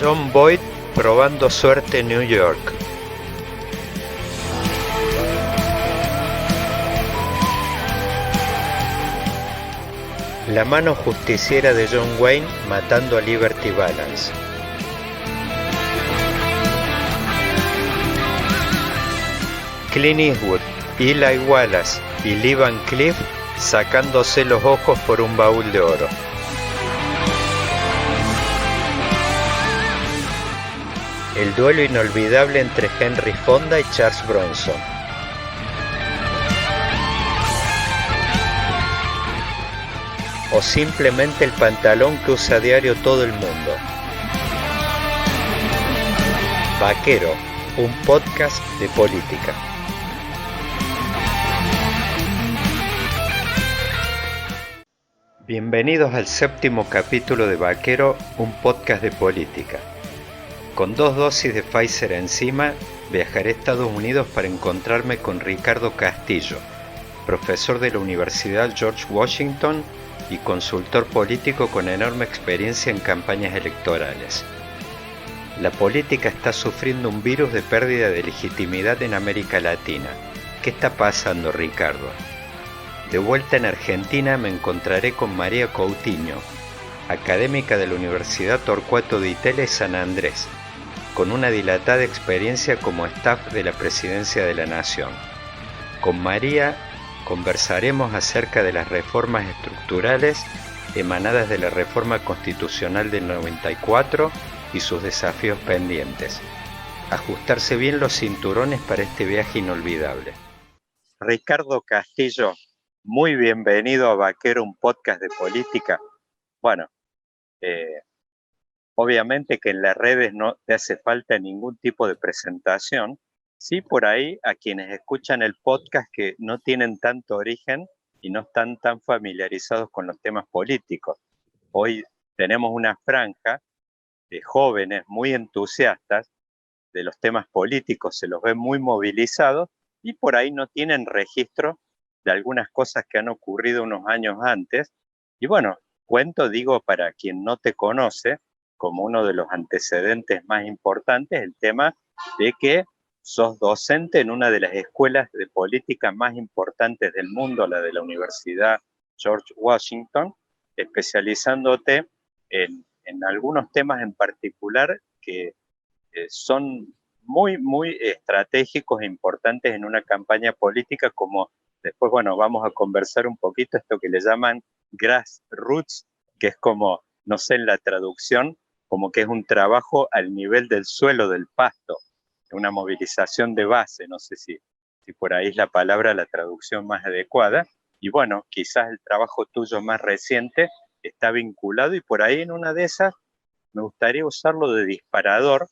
John Boyd probando suerte en New York. La mano justiciera de John Wayne matando a Liberty Balance. Clint Eastwood, Eli Wallace y Lee Van Cleef sacándose los ojos por un baúl de oro. El duelo inolvidable entre Henry Fonda y Charles Bronson. O simplemente el pantalón que usa a diario todo el mundo. Vaquero, un podcast de política. Bienvenidos al 7º capítulo de Vaquero, un podcast de política. Con 2 dosis de Pfizer encima, viajaré a Estados Unidos para encontrarme con Ricardo Castillo, profesor de la Universidad George Washington y consultor político con enorme experiencia en campañas electorales. La política está sufriendo un virus de pérdida de legitimidad en América Latina. ¿Qué está pasando, Ricardo? De vuelta en Argentina me encontraré con María Coutinho, académica de la Universidad Torcuato Di Tella y San Andrés, con una dilatada experiencia como staff de la Presidencia de la Nación. Con María conversaremos acerca de las reformas estructurales emanadas de la Reforma Constitucional del 94 y sus desafíos pendientes. Ajustarse bien los cinturones para este viaje inolvidable. Ricardo Castillo, muy bienvenido a Vaquero, un podcast de política. Bueno, obviamente que en las redes no te hace falta ningún tipo de presentación. Sí, por ahí a quienes escuchan el podcast que no tienen tanto origen y no están tan familiarizados con los temas políticos. Hoy tenemos una franja de jóvenes muy entusiastas de los temas políticos, se los ve muy movilizados y por ahí no tienen registro de algunas cosas que han ocurrido unos años antes. Y bueno, digo, para quien no te conoce, como uno de los antecedentes más importantes, el tema de que sos docente en una de las escuelas de política más importantes del mundo, la de la Universidad George Washington, especializándote en algunos temas en particular que son muy estratégicos e importantes en una campaña política, como después, bueno, vamos a conversar un poquito esto que le llaman grassroots, que es como, no sé en la traducción, como que es un trabajo al nivel del suelo, del pasto, una movilización de base, no sé si por ahí es la palabra, la traducción más adecuada. Y bueno, quizás el trabajo tuyo más reciente está vinculado y por ahí en una de esas me gustaría usarlo de disparador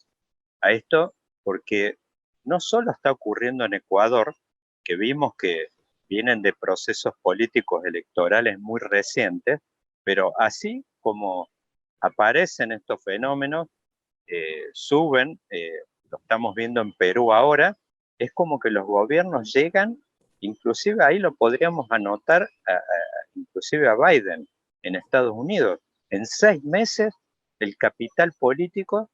a esto, porque no solo está ocurriendo en Ecuador, que vimos que vienen de procesos políticos electorales muy recientes, pero así como aparecen estos fenómenos, suben, lo estamos viendo en Perú ahora, es como que los gobiernos llegan, inclusive ahí lo podríamos anotar, inclusive a Biden en Estados Unidos. En 6 meses el capital político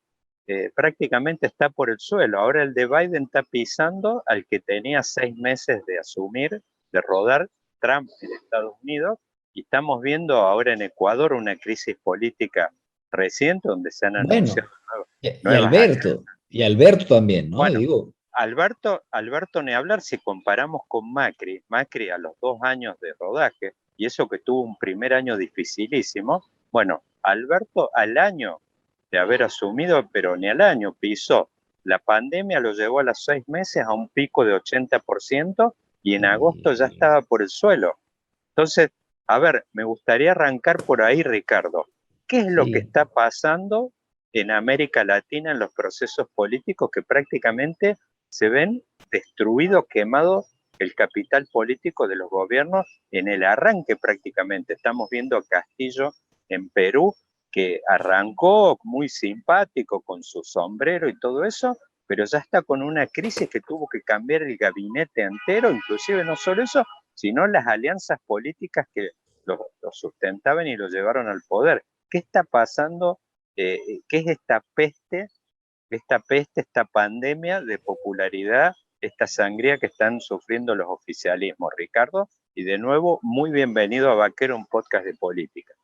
prácticamente está por el suelo. Ahora el de Biden está pisando al que tenía 6 meses de asumir, de rodar, Trump en Estados Unidos, y estamos viendo ahora en Ecuador una crisis política reciente donde se han anunciado nuevas alianzas. Y Alberto también, ¿no? Bueno, Digo, Alberto ni hablar, si comparamos con Macri a los 2 años de rodaje, y eso que tuvo un primer año dificilísimo, bueno, Alberto al año de haber asumido, pero ni al año, pisó. La pandemia lo llevó a los 6 meses a un pico de 80% y en agosto ya estaba por el suelo. Entonces, a ver, me gustaría arrancar por ahí, Ricardo. ¿Qué es lo que está pasando en América Latina en los procesos políticos que prácticamente se ven destruidos, quemados el capital político de los gobiernos en el arranque prácticamente? Estamos viendo a Castillo en Perú, que arrancó muy simpático con su sombrero y todo eso, pero ya está con una crisis que tuvo que cambiar el gabinete entero, inclusive no solo eso, sino las alianzas políticas que lo sustentaban y lo llevaron al poder. ¿Qué está pasando ¿qué es esta pandemia de popularidad, esta sangría que están sufriendo los oficialismos, Ricardo? Y de nuevo, muy bienvenido a Vaquero, un podcast de política.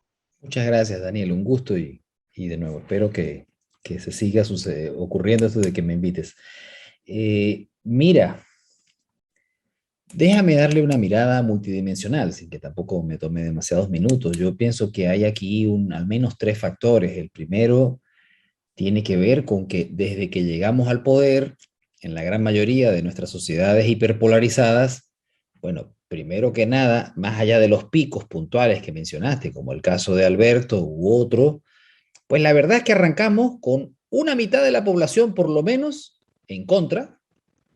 Muchas gracias, Daniel. Un gusto y de nuevo, espero que se siga ocurriendo esto de que me invites. Mira, déjame darle una mirada multidimensional, sin que tampoco me tome demasiados minutos. Yo pienso que hay aquí al menos tres factores. El primero tiene que ver con que desde que llegamos al poder, en la gran mayoría de nuestras sociedades hiperpolarizadas, bueno, primero que nada, más allá de los picos puntuales que mencionaste, como el caso de Alberto u otro, pues la verdad es que arrancamos con una mitad de la población por lo menos en contra,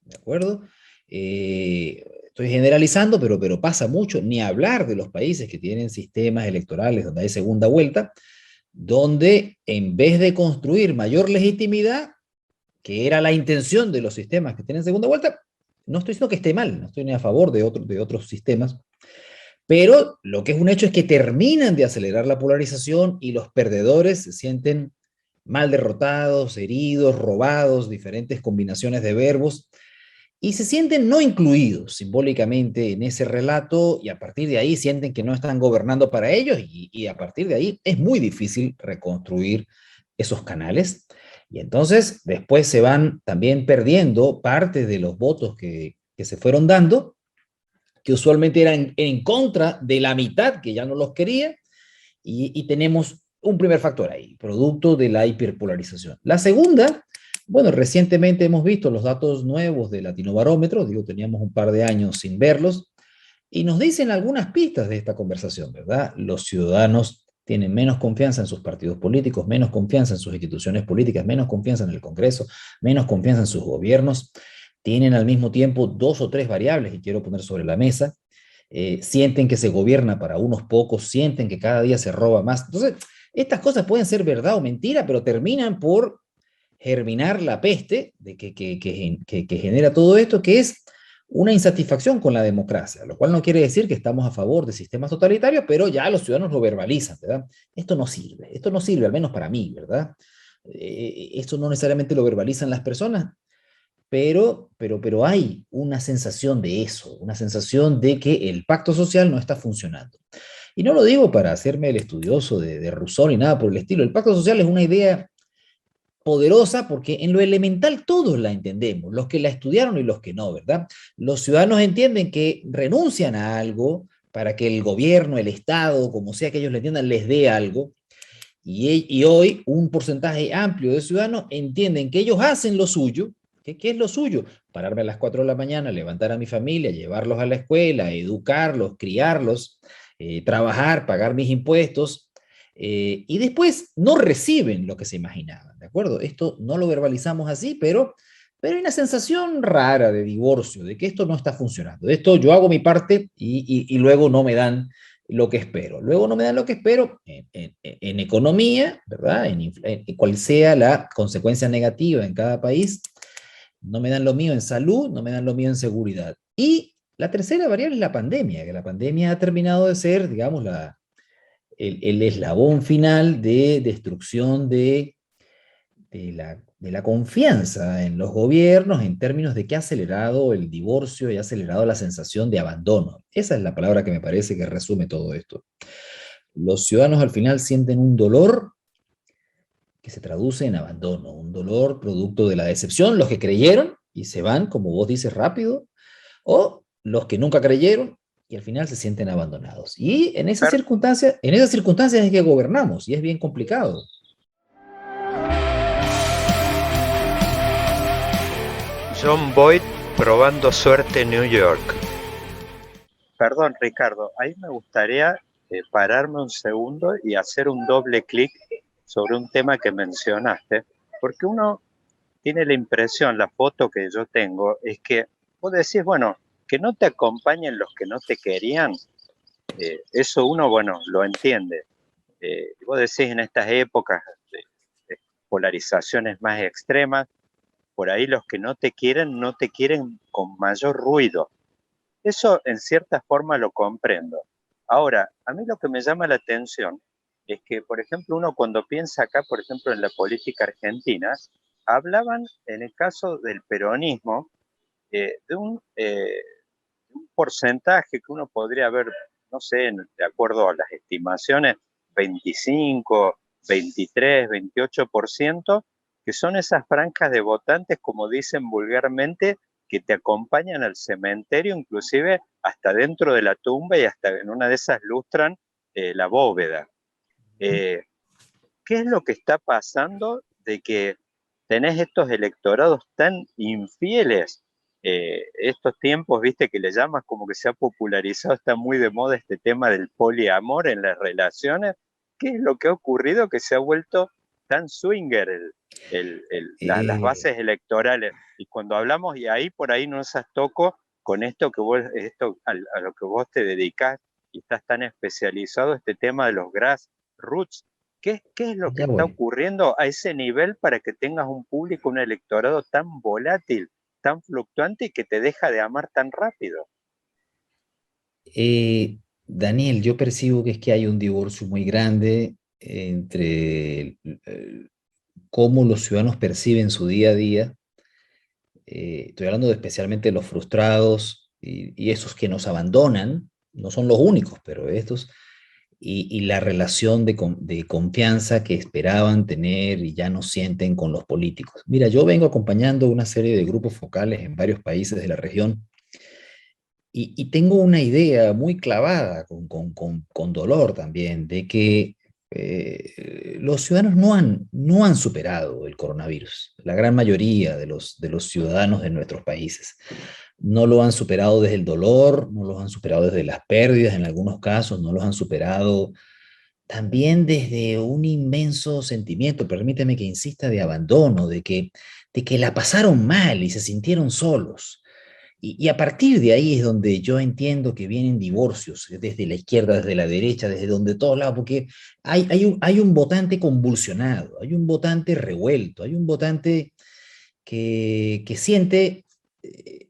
¿de acuerdo? Estoy generalizando, pero pasa mucho, ni hablar de los países que tienen sistemas electorales donde hay segunda vuelta, donde en vez de construir mayor legitimidad, que era la intención de los sistemas que tienen segunda vuelta, no estoy diciendo que esté mal, no estoy ni a favor de otros sistemas, pero lo que es un hecho es que terminan de acelerar la polarización y los perdedores se sienten mal derrotados, heridos, robados, diferentes combinaciones de verbos, y se sienten no incluidos simbólicamente en ese relato y a partir de ahí sienten que no están gobernando para ellos y a partir de ahí es muy difícil reconstruir esos canales. Y entonces después se van también perdiendo parte de los votos que se fueron dando, que usualmente eran en contra de la mitad que ya no los quería, y tenemos un primer factor ahí, producto de la hiperpolarización. La segunda, bueno, recientemente hemos visto los datos nuevos de Latinobarómetro, digo, teníamos un par de años sin verlos, y nos dicen algunas pistas de esta conversación, ¿verdad? Los ciudadanos tienen menos confianza en sus partidos políticos, menos confianza en sus instituciones políticas, menos confianza en el Congreso, menos confianza en sus gobiernos, tienen al mismo tiempo dos o tres variables que quiero poner sobre la mesa, sienten que se gobierna para unos pocos, sienten que cada día se roba más. Entonces, estas cosas pueden ser verdad o mentira, pero terminan por germinar la peste de que genera todo esto, que es una insatisfacción con la democracia, lo cual no quiere decir que estamos a favor de sistemas totalitarios, pero ya los ciudadanos lo verbalizan, ¿verdad? Esto no sirve, al menos para mí, ¿verdad? Esto no necesariamente lo verbalizan las personas, pero hay una sensación de eso, una sensación de que el pacto social no está funcionando. Y no lo digo para hacerme el estudioso de Rousseau ni nada por el estilo. El pacto social es una idea poderosa porque en lo elemental todos la entendemos, los que la estudiaron y los que no, ¿verdad? Los ciudadanos entienden que renuncian a algo para que el gobierno, el Estado, como sea que ellos le entiendan, les dé algo. Y hoy un porcentaje amplio de ciudadanos entienden que ellos hacen lo suyo. ¿Qué es lo suyo? Pararme a las 4 de la mañana, levantar a mi familia, llevarlos a la escuela, educarlos, criarlos, trabajar, pagar mis impuestos, y después no reciben lo que se imaginaban, ¿de acuerdo? Esto no lo verbalizamos así, pero hay una sensación rara de divorcio, de que esto no está funcionando. De esto yo hago mi parte y luego no me dan lo que espero. Luego no me dan lo que espero en economía, ¿verdad? En cual sea la consecuencia negativa en cada país. No me dan lo mío en salud, no me dan lo mío en seguridad. Y la tercera variable es la pandemia, que la pandemia ha terminado de ser, digamos, el eslabón final de destrucción de la confianza en los gobiernos en términos de que ha acelerado el divorcio y ha acelerado la sensación de abandono. Esa es la palabra que me parece que resume todo esto. Los ciudadanos al final sienten un dolor que se traduce en abandono, un dolor producto de la decepción, los que creyeron y se van, como vos dices, rápido, o los que nunca creyeron y al final se sienten abandonados. Y en esas circunstancias es que gobernamos y es bien complicado. John Boyd probando suerte en New York. Perdón, Ricardo, ahí me gustaría pararme un segundo y hacer un doble clic sobre un tema que mencionaste, porque uno tiene la impresión, la foto que yo tengo, es que vos decís, bueno, que no te acompañen los que no te querían, eso uno, bueno, lo entiende. Vos decís en estas épocas de polarizaciones más extremas, por ahí los que no te quieren con mayor ruido. Eso en cierta forma lo comprendo. Ahora, a mí lo que me llama la atención es que, por ejemplo, uno cuando piensa acá, por ejemplo, en la política argentina, hablaban en el caso del peronismo de un porcentaje que uno podría ver, no sé, de acuerdo a las estimaciones, 25, 23, 28%, que son esas franjas de votantes, como dicen vulgarmente, que te acompañan al cementerio, inclusive hasta dentro de la tumba y hasta en una de esas lustran la bóveda. Eh, ¿Qué es lo que está pasando de que tenés estos electorados tan infieles? Estos tiempos, viste, que le llamas como que se ha popularizado, está muy de moda este tema del poliamor en las relaciones. ¿Qué es lo que ha ocurrido que se ha vuelto tan swinger las Eh, bases electorales? Y cuando hablamos, y ahí por ahí nos toco con esto que vos, a lo que vos te dedicás y estás tan especializado, este tema de los grassroots. ¿Qué es lo que ya está voy. ocurriendo a ese nivel para que tengas un público, un electorado tan volátil, tan fluctuante y que te deja de amar tan rápido? Daniel, yo percibo que es que hay un divorcio muy grande entre cómo los ciudadanos perciben su día a día. Estoy hablando especialmente de los frustrados y esos que nos abandonan, no son los únicos, pero estos, y la relación de confianza que esperaban tener y ya no sienten con los políticos. Mira, yo vengo acompañando una serie de grupos focales en varios países de la región y tengo una idea muy clavada, con dolor también, de que los ciudadanos no han superado el coronavirus. La gran mayoría de los ciudadanos de nuestros países no lo han superado desde el dolor, no los han superado desde las pérdidas en algunos casos, no los han superado también desde un inmenso sentimiento, permíteme que insista, de abandono, de que la pasaron mal y se sintieron solos. Y a partir de ahí es donde yo entiendo que vienen divorcios, desde la izquierda, desde la derecha, desde donde todos lados, porque hay un votante convulsionado, hay un votante revuelto, hay un votante que siente,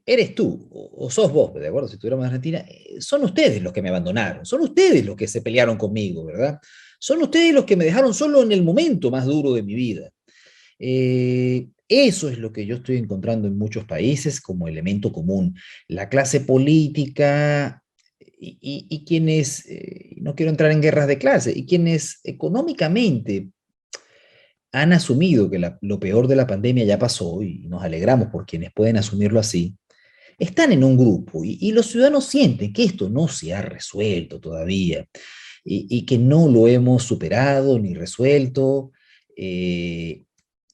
eres tú o sos vos, ¿de acuerdo? Si estuviéramos en Argentina, son ustedes los que me abandonaron, son ustedes los que se pelearon conmigo, ¿verdad? Son ustedes los que me dejaron solo en el momento más duro de mi vida. Eso es lo que yo estoy encontrando en muchos países como elemento común. La clase política y quienes, no quiero entrar en guerras de clase, y quienes económicamente han asumido que lo peor de la pandemia ya pasó y nos alegramos por quienes pueden asumirlo así, están en un grupo y los ciudadanos sienten que esto no se ha resuelto todavía y que no lo hemos superado ni resuelto.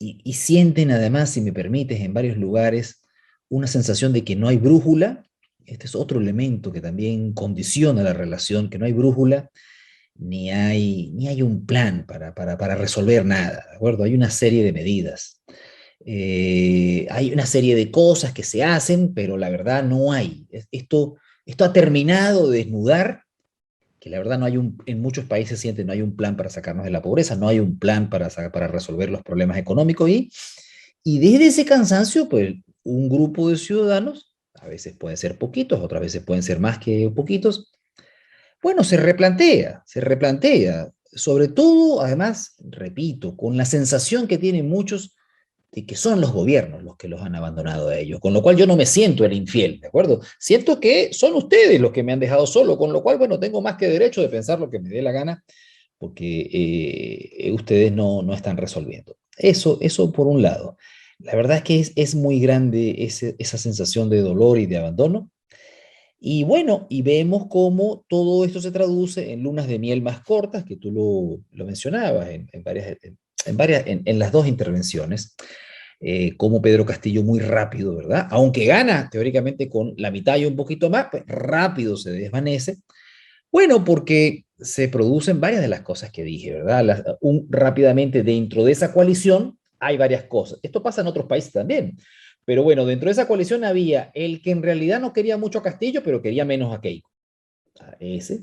Y sienten además, si me permites, en varios lugares una sensación de que no hay brújula. Este es otro elemento que también condiciona la relación, que no hay brújula ni hay un plan para resolver nada, ¿de acuerdo? Hay una serie de medidas, hay una serie de cosas que se hacen, pero la verdad no hay. Esto ha terminado de desnudar que la verdad no hay en muchos países sienten no hay un plan para sacarnos de la pobreza, no hay un plan para resolver los problemas económicos y desde ese cansancio, pues un grupo de ciudadanos, a veces pueden ser poquitos, otras veces pueden ser más que poquitos, bueno, se replantea, sobre todo, además, repito, con la sensación que tienen muchos de que son los gobiernos los que los han abandonado a ellos, con lo cual yo no me siento el infiel, ¿de acuerdo? Siento que son ustedes los que me han dejado solo, con lo cual, bueno, tengo más que derecho de pensar lo que me dé la gana, porque ustedes no están resolviendo. Eso por un lado. La verdad es que es muy grande esa sensación de dolor y de abandono, y bueno, y vemos cómo todo esto se traduce en lunas de miel más cortas, que tú lo mencionabas en las dos intervenciones, como Pedro Castillo muy rápido, ¿verdad? Aunque gana teóricamente con la mitad y un poquito más, pues rápido se desvanece. Bueno, porque se producen varias de las cosas que dije, ¿verdad? Rápidamente dentro de esa coalición hay varias cosas. Esto pasa en otros países también. Pero bueno, dentro de esa coalición había el que en realidad no quería mucho a Castillo, pero quería menos a Keiko. A ese.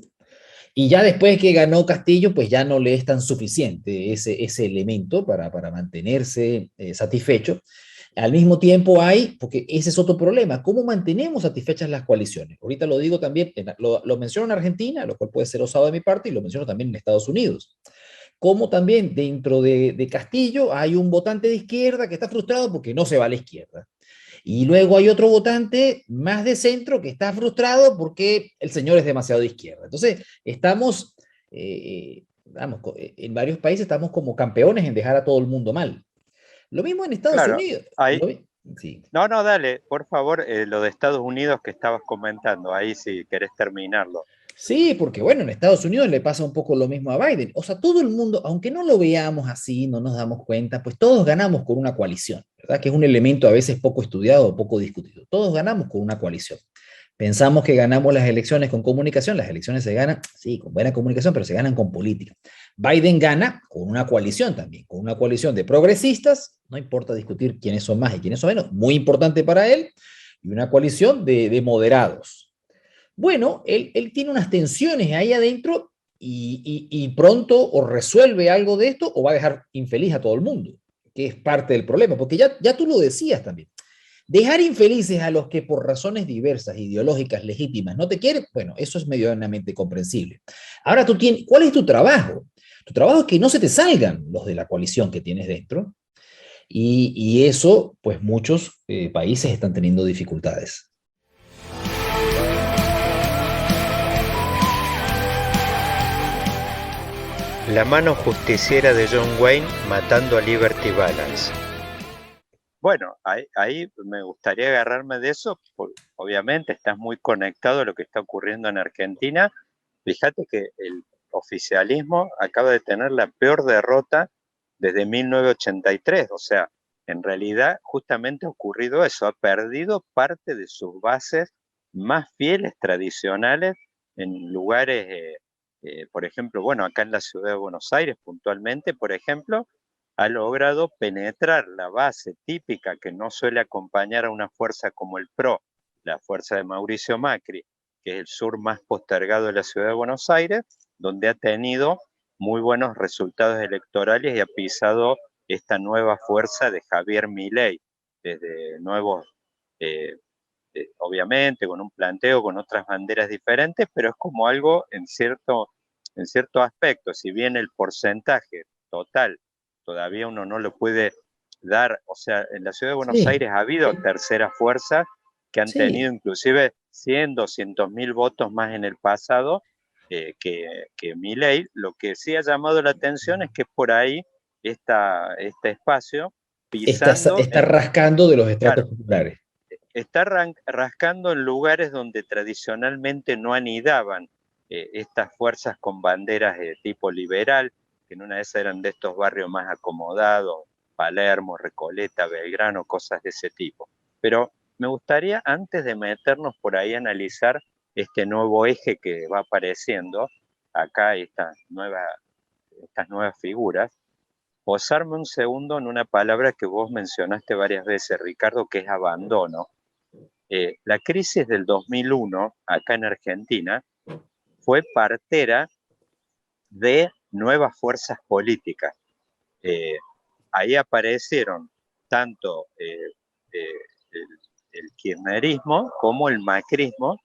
Y ya después que ganó Castillo, pues ya no le es tan suficiente ese elemento para mantenerse satisfecho. Al mismo tiempo hay, porque ese es otro problema, ¿cómo mantenemos satisfechas las coaliciones? Ahorita lo digo también, lo menciono en Argentina, lo cual puede ser osado de mi parte, y lo menciono también en Estados Unidos. como también dentro de Castillo hay un votante de izquierda que está frustrado porque no se va a la izquierda. Y luego hay otro votante más de centro que está frustrado porque el señor es demasiado de izquierda. Entonces, estamos, vamos, en varios países estamos como campeones en dejar a todo el mundo mal. Lo mismo en Estados Claro, Unidos. ahí, Sí. no, no, dale, por favor, lo de Estados Unidos que estabas comentando, ahí si querés terminarlo. Sí, porque bueno, en Estados Unidos le pasa un poco lo mismo a Biden. O sea, todo el mundo, aunque no lo veamos así, no nos damos cuenta, pues todos ganamos con una coalición, ¿verdad? Que es un elemento a veces poco estudiado o poco discutido. Todos ganamos con una coalición. Pensamos que ganamos las elecciones con comunicación, las elecciones se ganan, sí, con buena comunicación, pero se ganan con política. Biden gana con una coalición también, con una coalición de progresistas, no importa discutir quiénes son más y quiénes son menos, muy importante para él, y una coalición de moderados. Bueno, él tiene unas tensiones ahí adentro y pronto o resuelve algo de esto o va a dejar infeliz a todo el mundo, que es parte del problema, porque ya tú lo decías también. Dejar infelices a los que por razones diversas, ideológicas, legítimas, no te quieren, bueno, eso es medianamente comprensible. Ahora tú tienes, ¿cuál es tu trabajo? Tu trabajo es que no se te salgan los de la coalición que tienes dentro y eso, pues muchos países están teniendo dificultades. La mano justiciera de John Wayne matando a Liberty Balance. Bueno, ahí me gustaría agarrarme de eso, obviamente estás muy conectado a lo que está ocurriendo en Argentina. Fíjate que el oficialismo acaba de tener la peor derrota desde 1983, o sea, en realidad justamente ha ocurrido eso, ha perdido parte de sus bases más fieles, tradicionales, en lugares, por ejemplo, bueno, acá en la ciudad de Buenos Aires puntualmente, por ejemplo, ha logrado penetrar la base típica que no suele acompañar a una fuerza como el PRO, la fuerza de Mauricio Macri, que es el sur más postergado de la ciudad de Buenos Aires, donde ha tenido muy buenos resultados electorales y ha pisado esta nueva fuerza de Javier Milei, desde nuevos, eh, obviamente, con un planteo, con otras banderas diferentes, pero es como algo en cierto aspecto, si bien el porcentaje total todavía uno no lo puede dar, o sea, en la ciudad de Buenos Sí, Aires ha habido terceras fuerzas que han tenido sí. inclusive 100, 200 mil votos más en el pasado que Milei. Lo que sí ha llamado la atención es que por ahí este espacio pisando, Está rascando de los estratos claro, populares. está rascando en lugares donde tradicionalmente no anidaban estas fuerzas con banderas de tipo liberal, que en una de esas eran de estos barrios más acomodados, Palermo, Recoleta, Belgrano, cosas de ese tipo. Pero me gustaría, antes de meternos por ahí, analizar este nuevo eje que va apareciendo, acá estas nuevas figuras, posarme un segundo en una palabra que vos mencionaste varias veces, Ricardo, que es abandono. La crisis del 2001, acá en Argentina, fue partera de nuevas fuerzas políticas. Eh, Ahí aparecieron tanto eh, el, el kirchnerismo como el macrismo,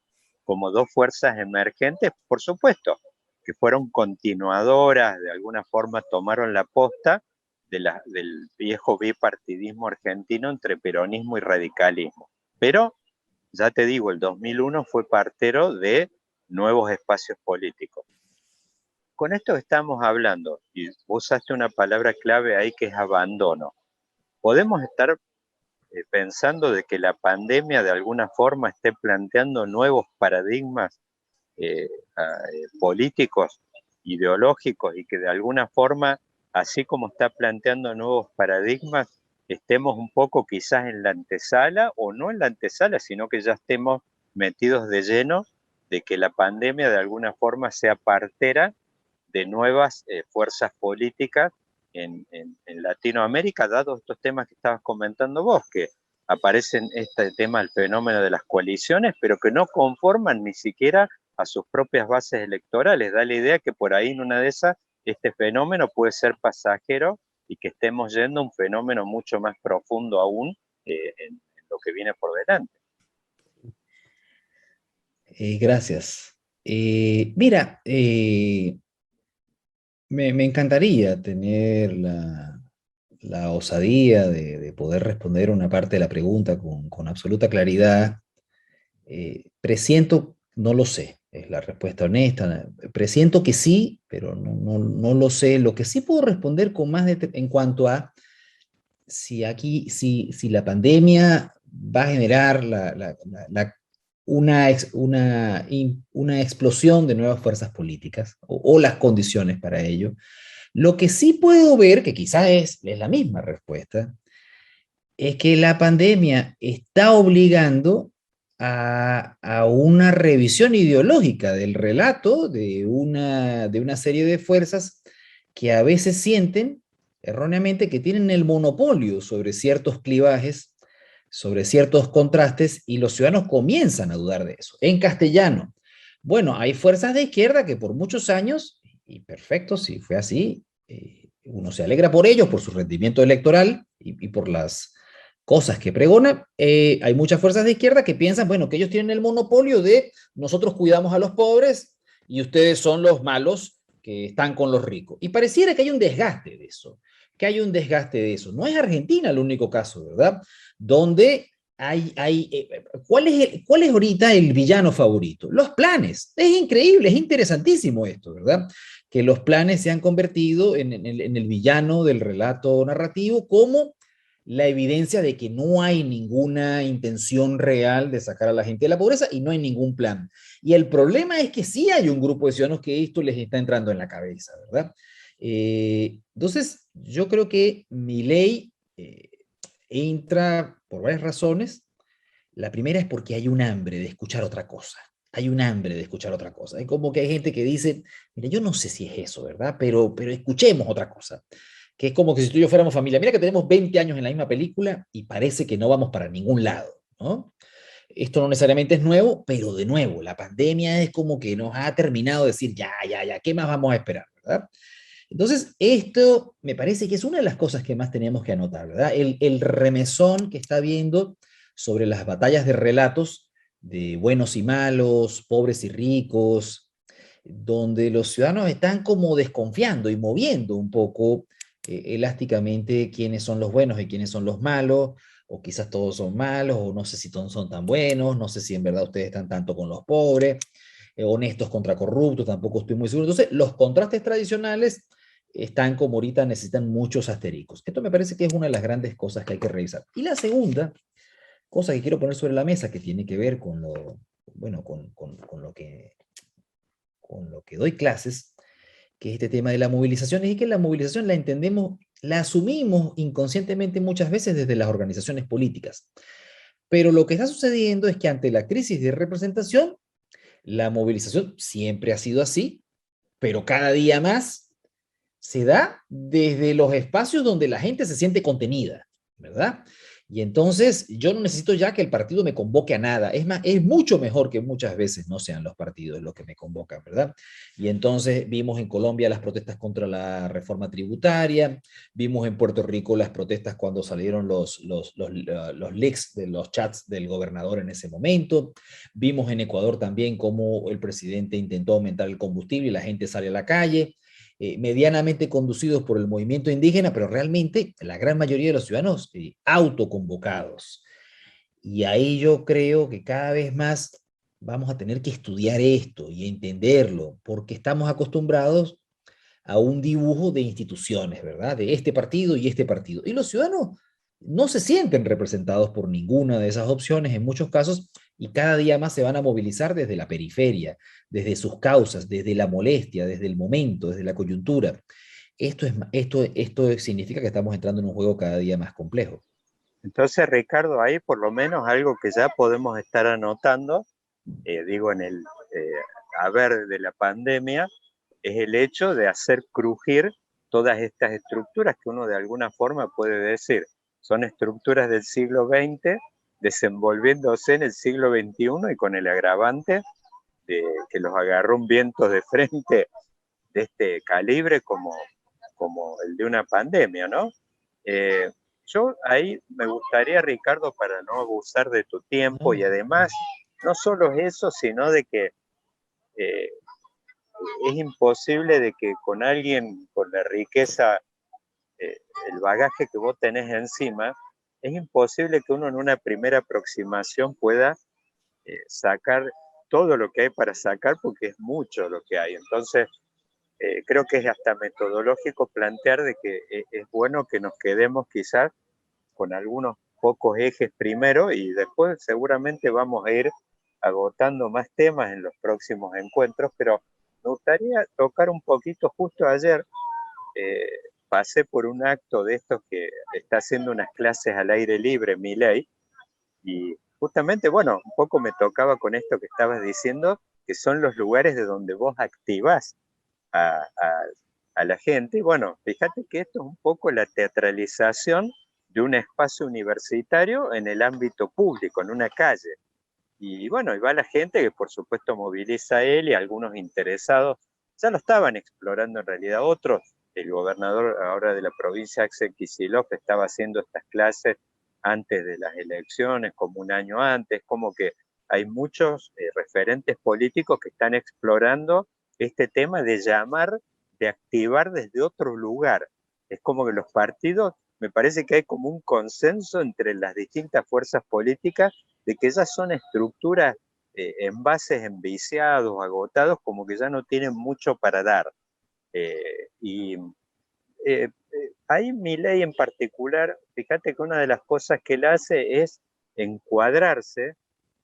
como dos fuerzas emergentes, por supuesto, que fueron continuadoras, de alguna forma tomaron la posta del viejo bipartidismo argentino entre peronismo y radicalismo. Pero ya te digo, el 2001 fue partero de nuevos espacios políticos. Con esto estamos hablando, y vos usaste una palabra clave ahí que es abandono. Podemos estar pensando de que la pandemia de alguna forma esté planteando nuevos paradigmas eh, políticos, ideológicos, y que de alguna forma, así como está planteando nuevos paradigmas, estemos un poco quizás en la antesala, o no en la antesala, sino que ya estemos metidos de lleno de que la pandemia de alguna forma sea partera de nuevas fuerzas políticas en Latinoamérica, dados estos temas que estabas comentando vos, que aparecen este tema, el fenómeno de las coaliciones, pero que no conforman ni siquiera a sus propias bases electorales. Da la idea que por ahí en una de esas este fenómeno puede ser pasajero y que estemos yendo a un fenómeno mucho más profundo aún en lo que viene por delante. Gracias. Mira, Me encantaría tener la osadía de poder responder una parte de la pregunta con absoluta claridad. Presiento, no lo sé, es la respuesta honesta. Presiento que sí, pero no lo sé. Lo que sí puedo responder con más en cuanto a si la pandemia va a generar una explosión de nuevas fuerzas políticas o las condiciones para ello. Lo que sí puedo ver, que quizás es la misma respuesta, es que la pandemia está obligando a una revisión ideológica del relato de una serie de fuerzas que a veces sienten erróneamente que tienen el monopolio sobre ciertos clivajes, sobre ciertos contrastes, y los ciudadanos comienzan a dudar de eso. En castellano, bueno, hay fuerzas de izquierda que por muchos años, y perfecto, si fue así, uno se alegra por ellos, por su rendimiento electoral y por las cosas que pregona. Hay muchas fuerzas de izquierda que piensan, bueno, que ellos tienen el monopolio de nosotros cuidamos a los pobres y ustedes son los malos que están con los ricos. Y pareciera que hay un desgaste de eso, que hay un desgaste de eso. No es Argentina el único caso, ¿verdad? Donde ¿cuál es ahorita el villano favorito? Los planes. Es increíble, es interesantísimo esto, ¿verdad? Que los planes se han convertido en el villano del relato narrativo como la evidencia de que no hay ninguna intención real de sacar a la gente de la pobreza y no hay ningún plan. Y el problema es que sí hay un grupo de ciudadanos que esto les está entrando en la cabeza, ¿verdad? Entonces, yo creo que mi ley entra por varias razones. La primera es porque hay un hambre de escuchar otra cosa. Hay un hambre de escuchar otra cosa. Es como que hay gente que dice, mira, yo no sé si es eso, ¿verdad? Pero escuchemos otra cosa. Que es como que si tú y yo fuéramos familia. Mira que tenemos 20 años en la misma película y parece que no vamos para ningún lado, ¿no? Esto no necesariamente es nuevo, pero de nuevo, la pandemia es como que nos ha terminado de decir, ya, ¿qué más vamos a esperar, ¿verdad? Entonces, esto me parece que es una de las cosas que más tenemos que anotar, ¿verdad? El remesón que está habiendo sobre las batallas de relatos de buenos y malos, pobres y ricos, donde los ciudadanos están como desconfiando y moviendo un poco elásticamente quiénes son los buenos y quiénes son los malos, o quizás todos son malos, o no sé si todos son tan buenos, no sé si en verdad ustedes están tanto con los pobres, honestos contra corruptos, tampoco estoy muy seguro. Entonces, los contrastes tradicionales están como ahorita necesitan muchos asteriscos. Esto me parece que es una de las grandes cosas que hay que revisar. Y la segunda cosa que quiero poner sobre la mesa, que tiene que ver con lo, bueno, con lo que doy clases, que es este tema de la movilización, es que la movilización la entendemos, la asumimos inconscientemente muchas veces desde las organizaciones políticas. Pero lo que está sucediendo es que ante la crisis de representación, la movilización siempre ha sido así, pero cada día más se da desde los espacios donde la gente se siente contenida, ¿verdad? Y entonces yo no necesito ya que el partido me convoque a nada. Es más, es mucho mejor que muchas veces no sean los partidos los que me convocan, ¿verdad? Y entonces vimos en Colombia las protestas contra la reforma tributaria, vimos en Puerto Rico las protestas cuando salieron los leaks de los chats del gobernador en ese momento, vimos en Ecuador también cómo el presidente intentó aumentar el combustible y la gente sale a la calle, medianamente conducidos por el movimiento indígena, pero realmente la gran mayoría de los ciudadanos autoconvocados. Y ahí yo creo que cada vez más vamos a tener que estudiar esto y entenderlo, porque estamos acostumbrados a un dibujo de instituciones, ¿verdad? De este partido y este partido. Y los ciudadanos no se sienten representados por ninguna de esas opciones en muchos casos y cada día más se van a movilizar desde la periferia, desde sus causas, desde la molestia, desde el momento, desde la coyuntura. Esto significa que estamos entrando en un juego cada día más complejo. Entonces, Ricardo, ahí por lo menos algo que ya podemos estar anotando, digo, en el haber de la pandemia, es el hecho de hacer crujir todas estas estructuras que uno de alguna forma puede decir son estructuras del siglo XX desenvolviéndose en el siglo XXI y con el agravante de que los agarró un viento de frente de este calibre como el de una pandemia, ¿no? Eh, yo ahí me gustaría, Ricardo, para no abusar de tu tiempo y No, además, no solo es eso, sino de que eh, es imposible de que con alguien con la riqueza, eh, el bagaje que vos tenés encima, es imposible que uno en una primera aproximación pueda sacar todo lo que hay para sacar, porque es mucho lo que hay. Entonces, creo que es hasta metodológico plantear de que es bueno que nos quedemos quizás con algunos pocos ejes primero y después seguramente vamos a ir agotando más temas en los próximos encuentros, pero me gustaría tocar un poquito. Justo ayer eh, pasé por un acto de estos que está haciendo unas clases al aire libre, Milei, y justamente, bueno, un poco me tocaba con esto que estabas diciendo, que son los lugares de donde vos activás a la gente. Y bueno, fíjate que esto es un poco la teatralización de un espacio universitario en el ámbito público, en una calle. Y bueno, y va la gente que por supuesto moviliza a él y algunos interesados ya lo estaban explorando en realidad. Otros, el gobernador ahora de la provincia, Axel Kicillof, estaba haciendo estas clases antes de las elecciones, como un año antes, como que hay muchos referentes políticos que están explorando este tema de llamar, de activar desde otro lugar. Es como que los partidos, me parece que hay como un consenso entre las distintas fuerzas políticas de que ya son estructuras, envases enviciados, agotados, como que ya no tienen mucho para dar. Y ahí Milei en particular, fíjate que una de las cosas que él hace es encuadrarse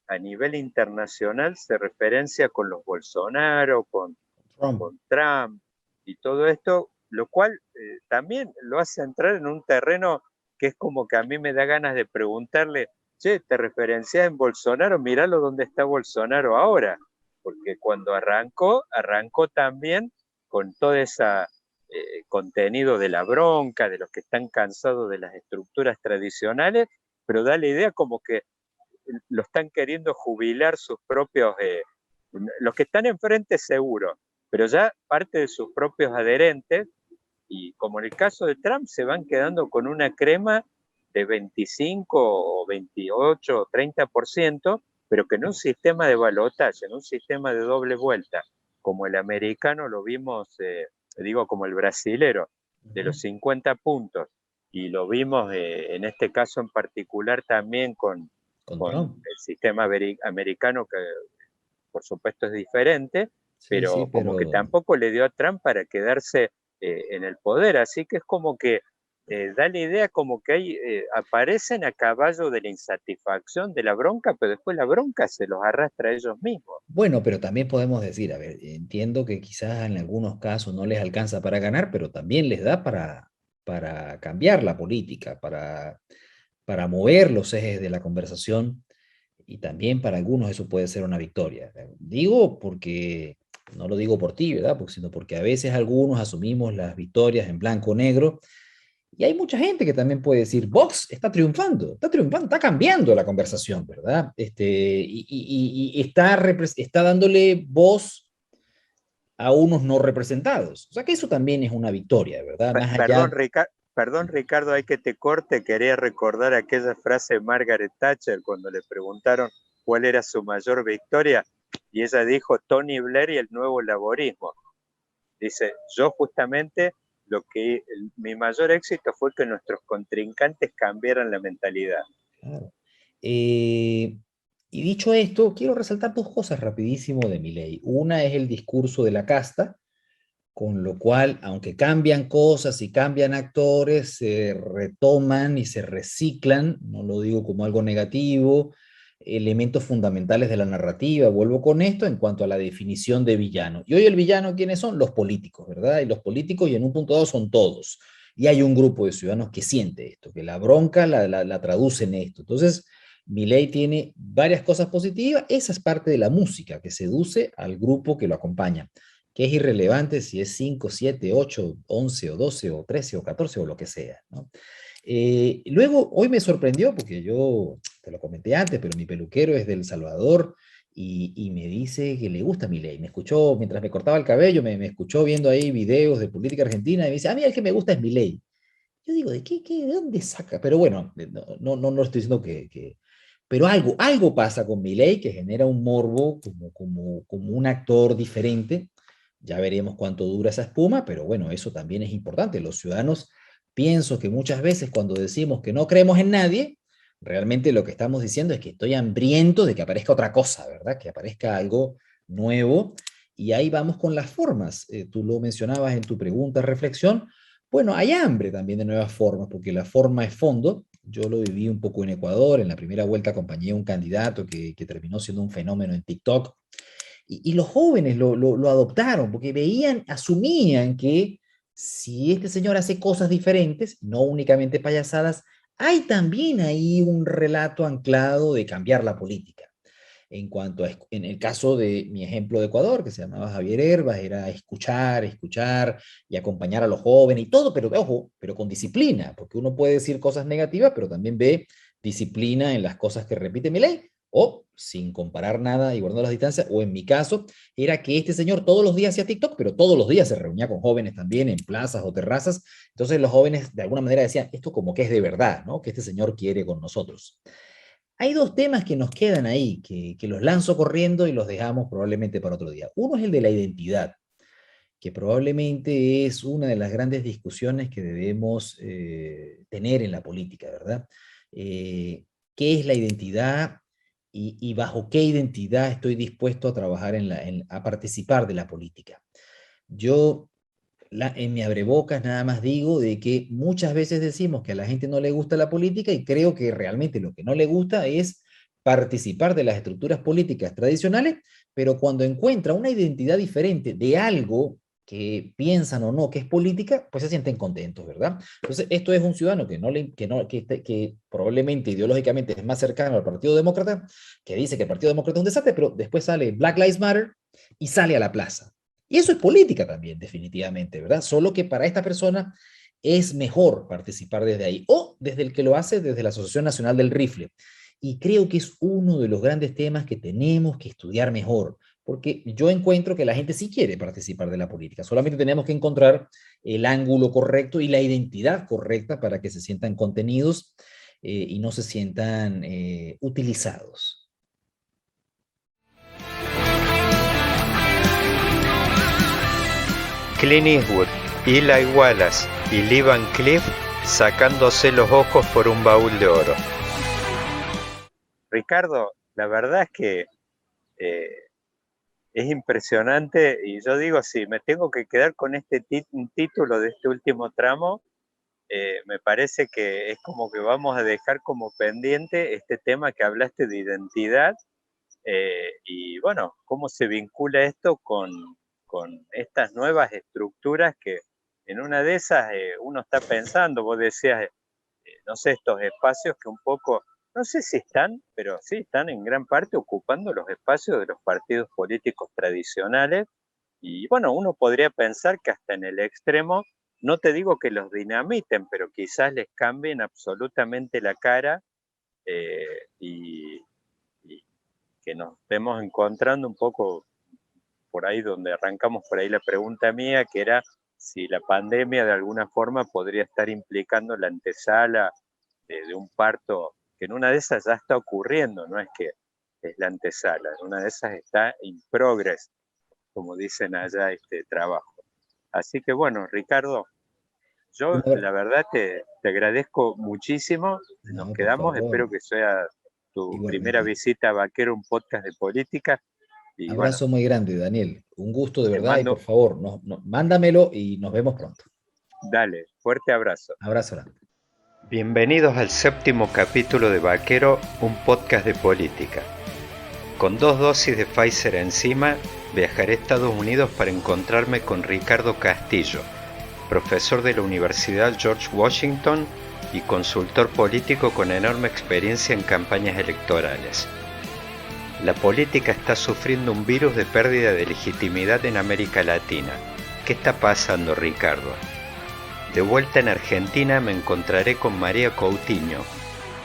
a nivel internacional, se referencia con los Bolsonaro, Trump. con Trump y todo esto, lo cual también lo hace entrar en un terreno que es como que a mí me da ganas de preguntarle, che, te referencias en Bolsonaro, míralo dónde está Bolsonaro ahora, porque cuando arrancó, arrancó también con todo ese contenido de la bronca, de los que están cansados de las estructuras tradicionales, pero da la idea como que lo están queriendo jubilar sus propios, los que están enfrente seguro, pero ya parte de sus propios adherentes, y como en el caso de Trump, se van quedando con una crema de 25 o 28 o 30%, pero que en un sistema de balotaje, en un sistema de doble vuelta, como el americano lo vimos, digo, como el brasilero, de los 50 puntos, y lo vimos en este caso en particular también Con con Trump. el sistema americano, que por supuesto es diferente, Sí, sí, pero como que pero tampoco le dio a Trump para quedarse en el poder. Así que es como que da la idea como que hay, aparecen a caballo de la insatisfacción, de la bronca, pero después la bronca se los arrastra a ellos mismos. bueno, pero también podemos decir, a ver, entiendo que quizás en algunos casos no les alcanza para ganar, pero también les da para cambiar la política, para mover los ejes de la conversación y también para algunos eso puede ser una victoria. Digo porque, no lo digo por ti, ¿verdad? Sino porque a veces algunos asumimos las victorias en blanco o negro y hay mucha gente que también puede decir, Vox está triunfando, está cambiando la conversación, ¿verdad? Y está dándole voz a unos no representados. O sea que eso también es una victoria, ¿verdad? Más allá. Perdón, Ricardo, hay que te corte. Quería recordar aquella frase de Margaret Thatcher cuando le preguntaron cuál era su mayor victoria, y ella dijo Tony Blair y el nuevo laborismo. Dice, yo justamente mi mayor éxito fue que nuestros contrincantes cambiaran la mentalidad. Claro. Eh, y dicho esto, quiero resaltar dos cosas rapidísimo de Milei. Una es el discurso de la casta, con lo cual, aunque cambian cosas y cambian actores, se retoman y se reciclan, no lo digo como algo negativo, elementos fundamentales de la narrativa. Vuelvo con esto en cuanto a la definición de villano. Y hoy el villano, ¿quiénes son? Los políticos, ¿verdad? Y los políticos, y en un punto dado, son todos. Y hay un grupo de ciudadanos que siente esto, que la bronca la traduce en esto. Entonces, Milei tiene varias cosas positivas. Esa es parte de la música que seduce al grupo que lo acompaña, que es irrelevante si es 5, 7, 8, 11 o 12 o 13 o 14 o lo que sea, ¿no? Luego, hoy me sorprendió porque yo te lo comenté antes, pero mi peluquero es del Salvador y me dice que le gusta mi ley. Me escuchó mientras me cortaba el cabello, me escuchó viendo ahí videos de política argentina y me dice, a mí el que me gusta es mi ley. Yo digo, ¿de dónde saca? Pero bueno, no estoy diciendo pero algo pasa con mi ley que genera un morbo como un actor diferente Ya veremos cuánto dura esa espuma, pero bueno, eso también es importante. Los ciudadanos, pienso que muchas veces cuando decimos que no creemos en nadie, realmente lo que estamos diciendo es que estoy hambriento de que aparezca otra cosa, ¿verdad? Que aparezca algo nuevo. Y ahí vamos con las formas. Tú lo mencionabas en tu pregunta, reflexión. Bueno, hay hambre también de nuevas formas, porque la forma es fondo. Yo lo viví un poco en Ecuador. En la primera vuelta acompañé a un candidato que terminó siendo un fenómeno en TikTok. Y los jóvenes lo adoptaron, porque veían, asumían que si este señor hace cosas diferentes, no únicamente payasadas, hay también ahí un relato anclado de cambiar la política. En el caso de mi ejemplo de Ecuador, que se llamaba Javier Herbas, era escuchar, escuchar y acompañar a los jóvenes y todo, pero ojo, pero con disciplina, porque uno puede decir cosas negativas, pero también ve disciplina en las cosas que repite Milei, o sin comparar nada y guardando las distancias, o en mi caso, era que este señor todos los días hacía TikTok, pero todos los días se reunía con jóvenes también en plazas o terrazas, entonces los jóvenes de alguna manera decían, esto como que es de verdad, ¿no? Que este señor quiere con nosotros. Hay dos temas que nos quedan ahí, que los lanzo corriendo y los dejamos probablemente para otro día. Uno es el de la identidad, que probablemente es una de las grandes discusiones que debemos tener en la política, ¿verdad? ¿Qué es la identidad y bajo qué identidad estoy dispuesto a trabajar a participar de la política? Yo en mi abrebocas nada más digo de que muchas veces decimos que a la gente no le gusta la política y creo que realmente lo que no le gusta es participar de las estructuras políticas tradicionales, pero cuando encuentra una identidad diferente de algo que piensan o no que es política, pues se sienten contentos, ¿verdad? Entonces, esto es un ciudadano que probablemente ideológicamente es más cercano al Partido Demócrata, que dice que el Partido Demócrata es un desastre, pero después sale Black Lives Matter y sale a la plaza. Y eso es política también, definitivamente, ¿verdad? Solo que para esta persona es mejor participar desde ahí o desde el que lo hace desde la Asociación Nacional del Rifle. Y creo que es uno de los grandes temas que tenemos que estudiar mejor, porque yo encuentro que la gente sí quiere participar de la política, solamente tenemos que encontrar el ángulo correcto y la identidad correcta para que se sientan contenidos y no se sientan utilizados. Clint Eastwood, Eli Wallace y Lee Van Cleef sacándose los ojos por un baúl de oro. Ricardo, la verdad es que es impresionante y yo digo, si me tengo que quedar con este título de este último tramo, me parece que es como que vamos a dejar como pendiente este tema que hablaste de identidad y bueno, cómo se vincula esto con estas nuevas estructuras que en una de esas uno está pensando, vos decías, no sé, estos espacios que un poco, no sé si están, pero sí están en gran parte ocupando los espacios de los partidos políticos tradicionales y bueno, uno podría pensar que hasta en el extremo, no te digo que los dinamiten, pero quizás les cambien absolutamente la cara y que nos estemos encontrando un poco por ahí donde arrancamos, por ahí la pregunta mía, que era si la pandemia de alguna forma podría estar implicando la antesala de un parto, que en una de esas ya está ocurriendo, no es que es la antesala, en una de esas está in progress, como dicen allá este trabajo. Así que bueno, Ricardo, yo la verdad te agradezco muchísimo, nos No, por quedamos, favor. espero que sea tu primera Igualmente. visita a Vaquero, un podcast de política, y bueno, Abrazo muy grande, Daniel. Un gusto de te verdad y mando, por favor, mándamelo y nos vemos pronto. dale, fuerte abrazo. Abrazo grande. Bienvenidos al 7º capítulo de Vaquero, un podcast de política. Con 2 dosis de Pfizer encima, viajaré a Estados Unidos para encontrarme con Ricardo Castillo, profesor de la Universidad George Washington y consultor político con enorme experiencia en campañas electorales. La política está sufriendo un virus de pérdida de legitimidad en América Latina. ¿Qué está pasando, Ricardo? De vuelta en Argentina me encontraré con María Coutinho,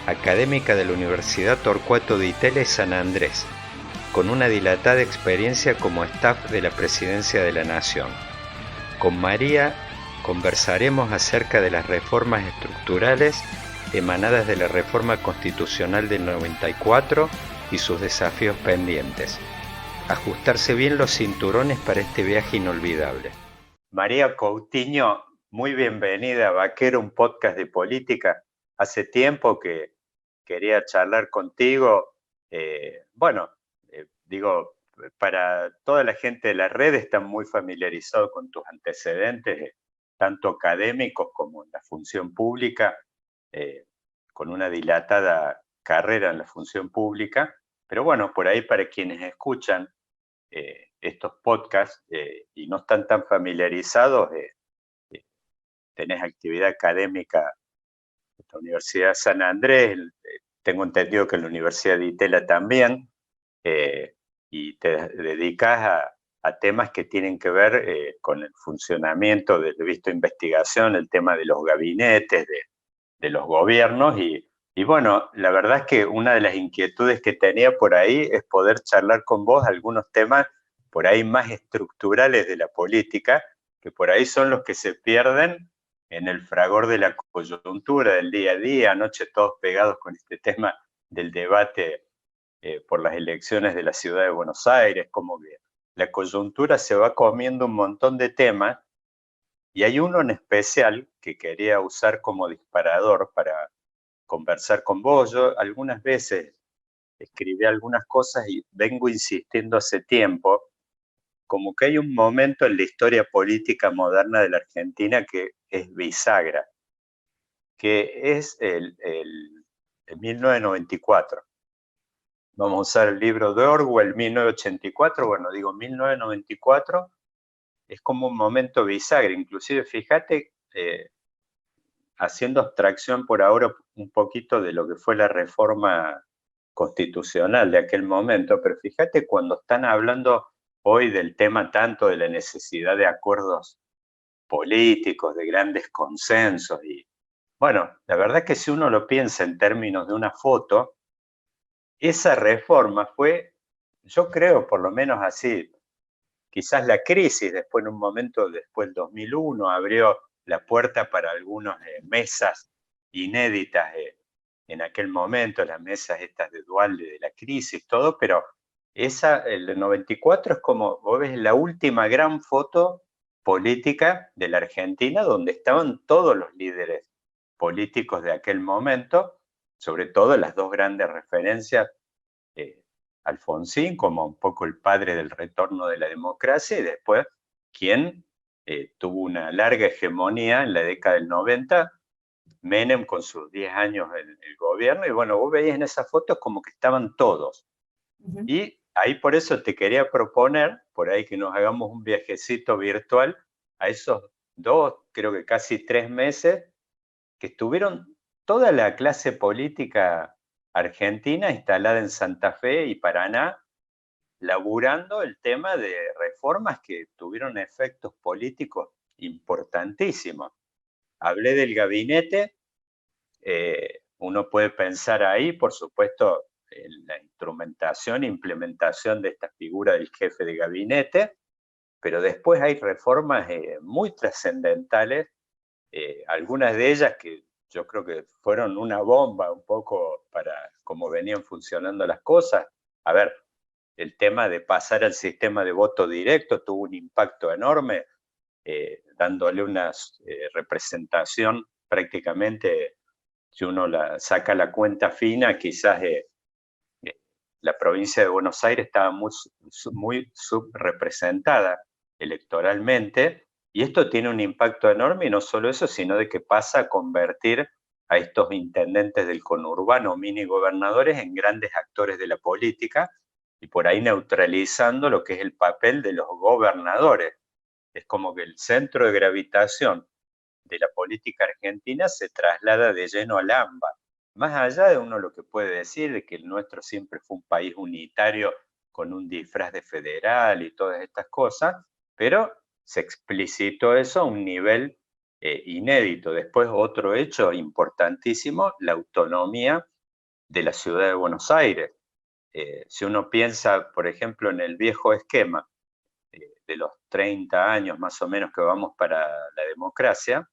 académica de la Universidad Torcuato Di Tella San Andrés, con una dilatada experiencia como staff de la Presidencia de la Nación. Con María conversaremos acerca de las reformas estructurales emanadas de la Reforma Constitucional del 94 y sus desafíos pendientes. ajustarse bien los cinturones para este viaje inolvidable. María Coutinho, muy bienvenida a Vaquero, un podcast de política. Hace tiempo que quería charlar contigo. Digo, para toda la gente de la red están muy familiarizados con tus antecedentes, tanto académicos como en la función pública, eh, con una dilatada carrera en la función pública. Pero bueno, por ahí para quienes escuchan estos podcasts y no están tan familiarizados, tenés actividad académica en la Universidad de San Andrés, tengo entendido que en la Universidad de Itela también, y te dedicas a temas que tienen que ver con el funcionamiento del visto de investigación, el tema de los gabinetes, de los gobiernos, y bueno, la verdad es que una de las inquietudes que tenía por ahí es poder charlar con vos algunos temas por ahí más estructurales de la política, que por ahí son los que se pierden en el fragor de la coyuntura del día a día, anoche todos pegados con este tema del debate por las elecciones de la ciudad de Buenos Aires, como que la coyuntura se va comiendo un montón de temas, y hay uno en especial que quería usar como disparador para conversar con vos. Yo algunas veces escribí algunas cosas y vengo insistiendo hace tiempo, como que hay un momento en la historia política moderna de la Argentina que es bisagra, que es el 1994. Vamos a usar el libro de Orwell, 1984. Bueno, digo 1994, es como un momento bisagra. Inclusive, fíjate, haciendo abstracción por ahora un poquito de lo que fue la reforma constitucional de aquel momento, pero fíjate cuando están hablando hoy del tema tanto de la necesidad de acuerdos políticos, de grandes consensos, y bueno, la verdad que si uno lo piensa en términos de una foto, esa reforma fue, yo creo por lo menos así, quizás la crisis después en un momento, después del 2001, abrió la puerta para algunas mesas inéditas en aquel momento, las mesas estas de Dualde, de la crisis, todo, pero el de 94 es como, vos ves, la última gran foto política de la Argentina, donde estaban todos los líderes políticos de aquel momento, sobre todo las dos grandes referencias, eh, Alfonsín como un poco el padre del retorno de la democracia, y después quien tuvo una larga hegemonía en la década del 90, Menem con sus 10 años en el gobierno, y bueno, vos veías en esas fotos como que estaban todos. Ujú. Y ahí por eso te quería proponer, por ahí que nos hagamos un viajecito virtual a esos 2, creo que casi 3 meses, que estuvieron toda la clase política argentina instalada en Santa Fe y Paraná, laburando el tema de reformas que tuvieron efectos políticos importantísimos. Hablé del gabinete, uno puede pensar ahí, por supuesto, en la instrumentación e implementación de esta figura del jefe de gabinete, pero después hay reformas muy trascendentales, algunas de ellas que yo creo que fueron una bomba un poco para cómo venían funcionando las cosas. A ver, el tema de pasar al sistema de voto directo tuvo un impacto enorme, dándole una representación prácticamente, si uno saca la cuenta fina, quizás eh, la provincia de Buenos Aires estaba muy subrepresentada electoralmente, y esto tiene un impacto enorme, y no solo eso, sino de que pasa a convertir a estos intendentes del conurbano, mini gobernadores, en grandes actores de la política, y por ahí neutralizando lo que es el papel de los gobernadores. Es como que el centro de gravitación de la política argentina se traslada de lleno al AMBA. Más allá de uno lo que puede decir de que el nuestro siempre fue un país unitario con un disfraz de federal y todas estas cosas, pero se explicitó eso a un nivel inédito. Después otro hecho importantísimo, la autonomía de la ciudad de Buenos Aires. Si uno piensa, por ejemplo, en el viejo esquema de los 30 años más o menos que vamos para la democracia,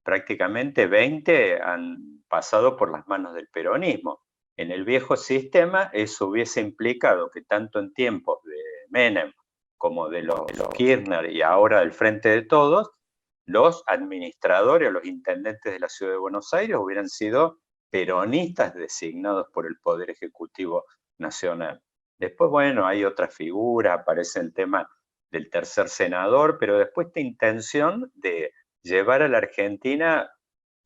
prácticamente 20 han pasado por las manos del peronismo. En el viejo sistema eso hubiese implicado que tanto en tiempos de Menem como de los Kirchner y ahora del Frente de Todos, los administradores o los intendentes de la Ciudad de Buenos Aires hubieran sido peronistas designados por el Poder Ejecutivo Nacional. Después, bueno, hay otras figuras, aparece el tema del tercer senador, pero después esta intención de llevar a la Argentina,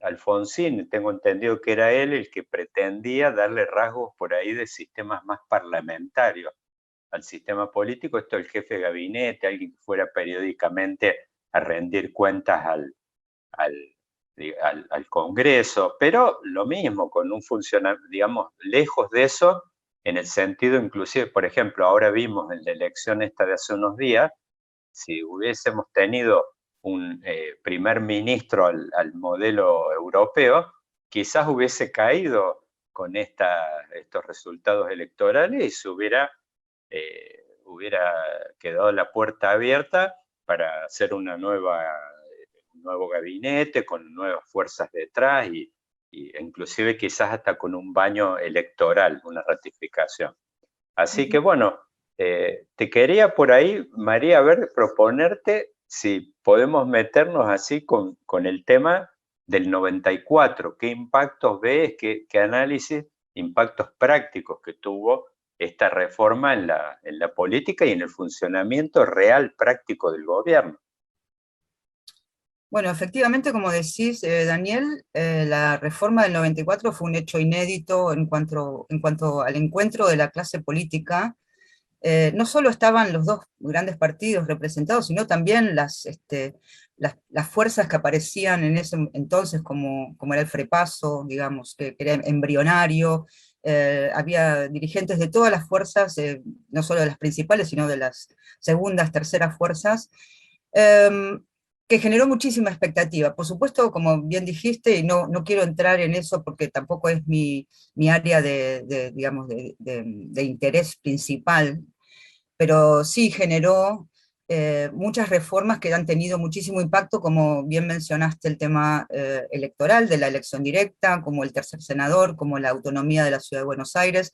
Alfonsín, tengo entendido que era él el que pretendía darle rasgos por ahí de sistemas más parlamentarios al sistema político, esto el jefe de gabinete, alguien que fuera periódicamente a rendir cuentas al, al Congreso, pero lo mismo, con un funcionario, digamos, lejos de eso, en el sentido inclusive, por ejemplo, ahora vimos en la elección esta de hace unos días, si hubiésemos tenido un primer ministro al modelo europeo, quizás hubiese caído con estos resultados electorales y se hubiera quedado la puerta abierta para hacer un nuevo gabinete con nuevas fuerzas detrás y inclusive quizás hasta con un baño electoral, una ratificación. Así que bueno, te quería por ahí, María, a ver, proponerte si podemos meternos así con el tema del 94. ¿Qué impactos ves, qué análisis, impactos prácticos que tuvo esta reforma en la política y en el funcionamiento real práctico del gobierno? Bueno, efectivamente, como decís, Daniel, la reforma del 94 fue un hecho inédito en cuanto al encuentro de la clase política. No solo estaban los dos grandes partidos representados, sino también las fuerzas que aparecían en ese entonces, como era el Frepaso, digamos, que era embrionario. Había dirigentes de todas las fuerzas, no solo de las principales, sino de las segundas, terceras fuerzas, que generó muchísima expectativa. Por supuesto, como bien dijiste, y no quiero entrar en eso porque tampoco es mi área digamos, de interés principal, pero sí generó muchas reformas que han tenido muchísimo impacto, como bien mencionaste el tema electoral, de la elección directa, como el tercer senador, como la autonomía de la Ciudad de Buenos Aires,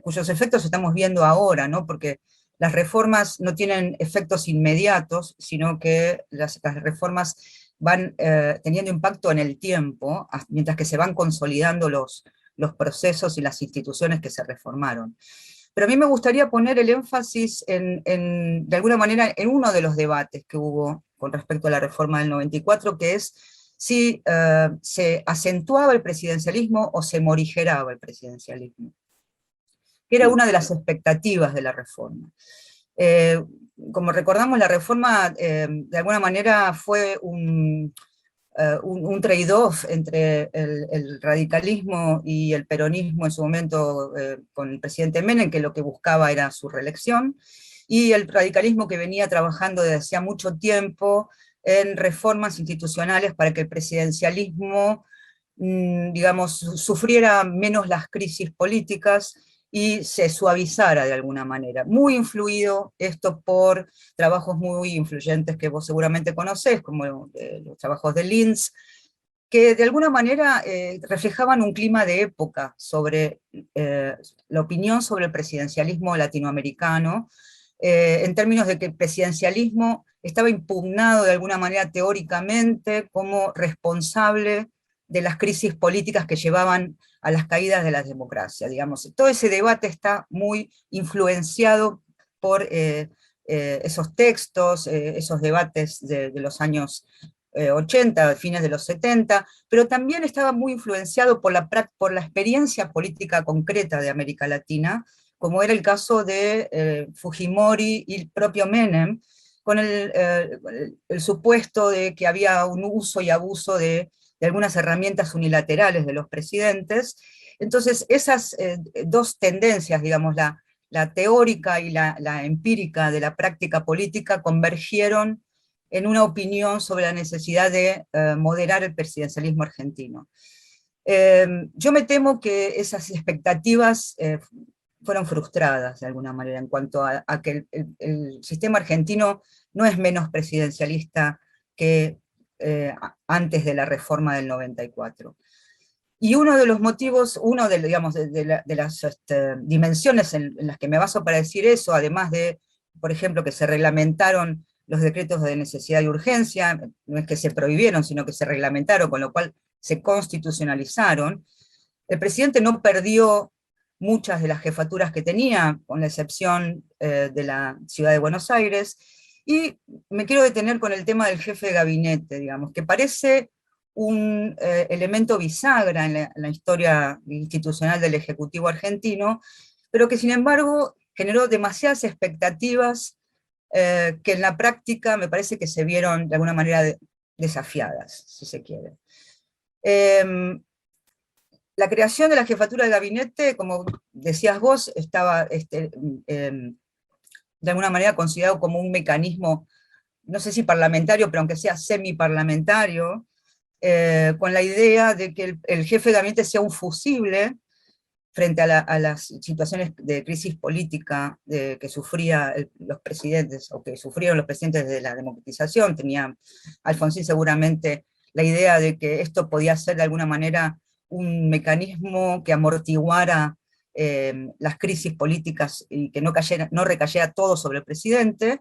cuyos efectos estamos viendo ahora, ¿no? Porque las reformas no tienen efectos inmediatos, sino que las reformas van teniendo impacto en el tiempo, mientras que se van consolidando los procesos y las instituciones que se reformaron. Pero a mí me gustaría poner el énfasis de alguna manera, en uno de los debates que hubo con respecto a la reforma del 94, que es si se acentuaba el presidencialismo o se morigeraba el presidencialismo, que era una de las expectativas de la reforma. Como recordamos, la reforma de alguna manera fue un trade-off entre el radicalismo y el peronismo en su momento con el presidente Menem, que lo que buscaba era su reelección, y el radicalismo que venía trabajando desde hacía mucho tiempo en reformas institucionales para que el presidencialismo, digamos, sufriera menos las crisis políticas y se suavizara de alguna manera. Muy influido esto por trabajos muy influyentes que vos seguramente conocés, como los trabajos de Linz, que de alguna manera reflejaban un clima de época sobre la opinión sobre el presidencialismo latinoamericano, en términos de que el presidencialismo estaba impugnado de alguna manera teóricamente como responsable de las crisis políticas que llevaban a las caídas de la democracia, digamos. Todo ese debate está muy influenciado por esos textos, esos debates de los años 80, fines de los 70, pero también estaba muy influenciado por la experiencia política concreta de América Latina, como era el caso de Fujimori y el propio Menem, con el supuesto de que había un uso y abuso de algunas herramientas unilaterales de los presidentes. Entonces, esas dos tendencias, digamos, la teórica y la empírica de la práctica política, convergieron en una opinión sobre la necesidad de moderar el presidencialismo argentino. Yo me temo que esas expectativas fueron frustradas de alguna manera en cuanto a que el sistema argentino no es menos presidencialista que antes de la reforma del 94. Y uno de los motivos, uno de, digamos, de las dimensiones en las que me baso para decir eso, además de, por ejemplo, que se reglamentaron los decretos de necesidad y urgencia, no es que se prohibieron, sino que se reglamentaron, con lo cual se constitucionalizaron, el presidente no perdió muchas de las jefaturas que tenía, con la excepción de la ciudad de Buenos Aires, y me quiero detener con el tema del jefe de gabinete, digamos, que parece un elemento bisagra en la historia institucional del Ejecutivo argentino, pero que sin embargo generó demasiadas expectativas que en la práctica me parece que se vieron de alguna manera desafiadas, si se quiere. La creación de la jefatura de gabinete, como decías vos, estaba de alguna manera considerado como un mecanismo, no sé si parlamentario, pero aunque sea semiparlamentario, con la idea de que el jefe de gabinete sea un fusible frente a las situaciones de crisis política que sufrían los presidentes, o que sufrieron los presidentes de la democratización. Tenía Alfonsín seguramente la idea de que esto podía ser de alguna manera un mecanismo que amortiguara las crisis políticas y que no recayera todo sobre el presidente.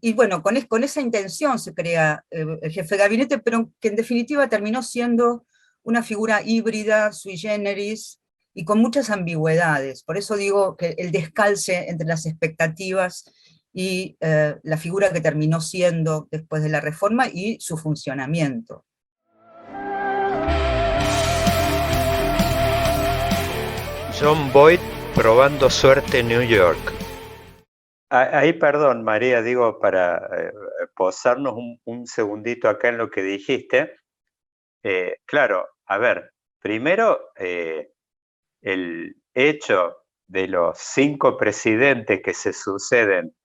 Y bueno, con esa intención se crea el jefe de gabinete, pero que en definitiva terminó siendo una figura híbrida, sui generis, y con muchas ambigüedades. Por eso digo que el descalce entre las expectativas y la figura que terminó siendo después de la reforma y su funcionamiento. John Boyd probando suerte en New York. Ahí, perdón, María, digo, para posarnos un segundito acá en lo que dijiste. Claro, a ver, primero, el hecho de los 5 presidentes que se suceden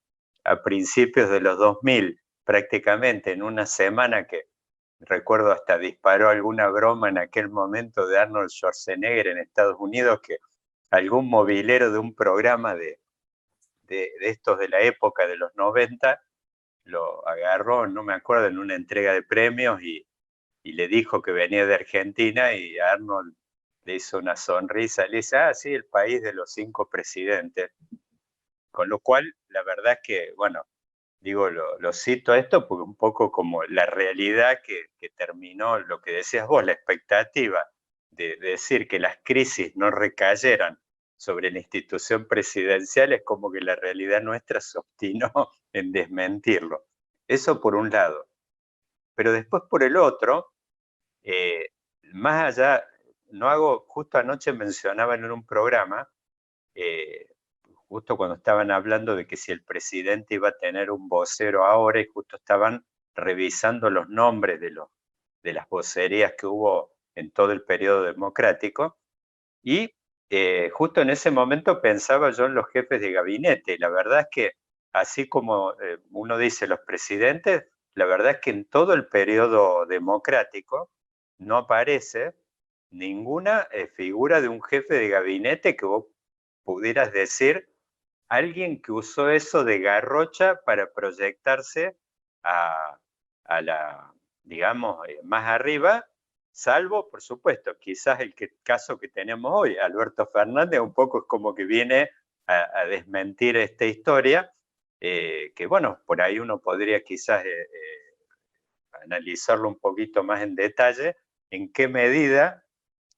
a principios de los 2000, prácticamente en una semana, que recuerdo hasta disparó alguna broma en aquel momento de Arnold Schwarzenegger en Estados Unidos, que algún movilero de un programa de estos de la época de los 90 lo agarró, no me acuerdo, en una entrega de premios y le dijo que venía de Argentina, y Arnold le hizo una sonrisa, le dice, ah, sí, el país de los 5 presidentes. Con lo cual, la verdad es que, bueno, digo, lo cito a esto porque un poco como la realidad que terminó, lo que decías vos, la expectativa de decir que las crisis no recayeran sobre la institución presidencial, es como que la realidad nuestra se obstinó en desmentirlo. Eso por un lado. Pero después por el otro, más allá, justo anoche mencionaban en un programa, justo cuando estaban hablando de que si el presidente iba a tener un vocero ahora, y justo estaban revisando los nombres de las vocerías que hubo en todo el periodo democrático, y justo en ese momento pensaba yo en los jefes de gabinete. La verdad es que, así como uno dice los presidentes, la verdad es que en todo el periodo democrático no aparece ninguna figura de un jefe de gabinete que vos pudieras decir alguien que usó eso de garrocha para proyectarse a, la, digamos, más arriba, salvo, por supuesto, quizás caso que tenemos hoy, Alberto Fernández, un poco es como que viene a desmentir esta historia, que bueno, por ahí uno podría quizás analizarlo un poquito más en detalle, en qué medida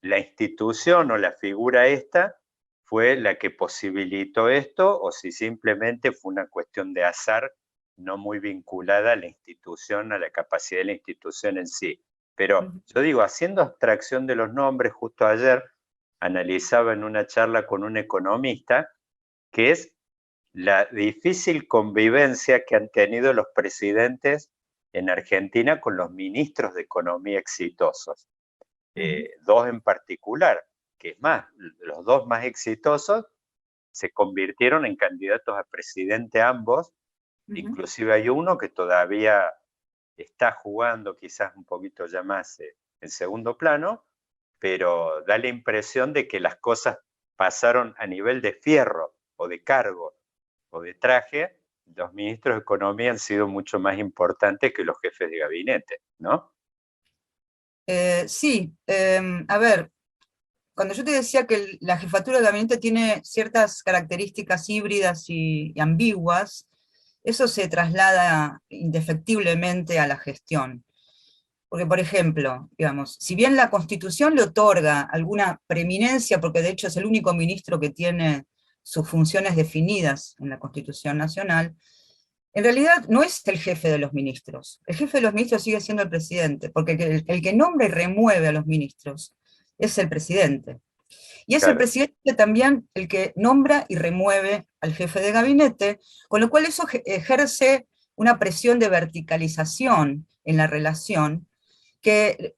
la institución o la figura esta fue la que posibilitó esto, o si simplemente fue una cuestión de azar no muy vinculada a la institución, a la capacidad de la institución en sí. Pero yo digo, haciendo abstracción de los nombres, justo ayer analizaba en una charla con un economista, que es la difícil convivencia que han tenido los presidentes en Argentina con los ministros de Economía exitosos. Dos en particular, que es más, los dos más exitosos se convirtieron en candidatos a presidente ambos. Inclusive hay uno que todavía está jugando quizás un poquito ya más en segundo plano, pero da la impresión de que las cosas pasaron a nivel de fierro o de cargo o de traje. Los ministros de Economía han sido mucho más importantes que los jefes de gabinete, ¿no? Sí, a ver, cuando yo te decía que la jefatura de gabinete tiene ciertas características híbridas y ambiguas, eso se traslada indefectiblemente a la gestión. Porque, por ejemplo, digamos, si bien la Constitución le otorga alguna preeminencia, porque de hecho es el único ministro que tiene sus funciones definidas en la Constitución Nacional, en realidad no es el jefe de los ministros. El jefe de los ministros sigue siendo el presidente, porque el que nombra y remueve a los ministros es el presidente. Y es el Claro, presidente también el que nombra y remueve al jefe de gabinete, con lo cual eso ejerce una presión de verticalización en la relación que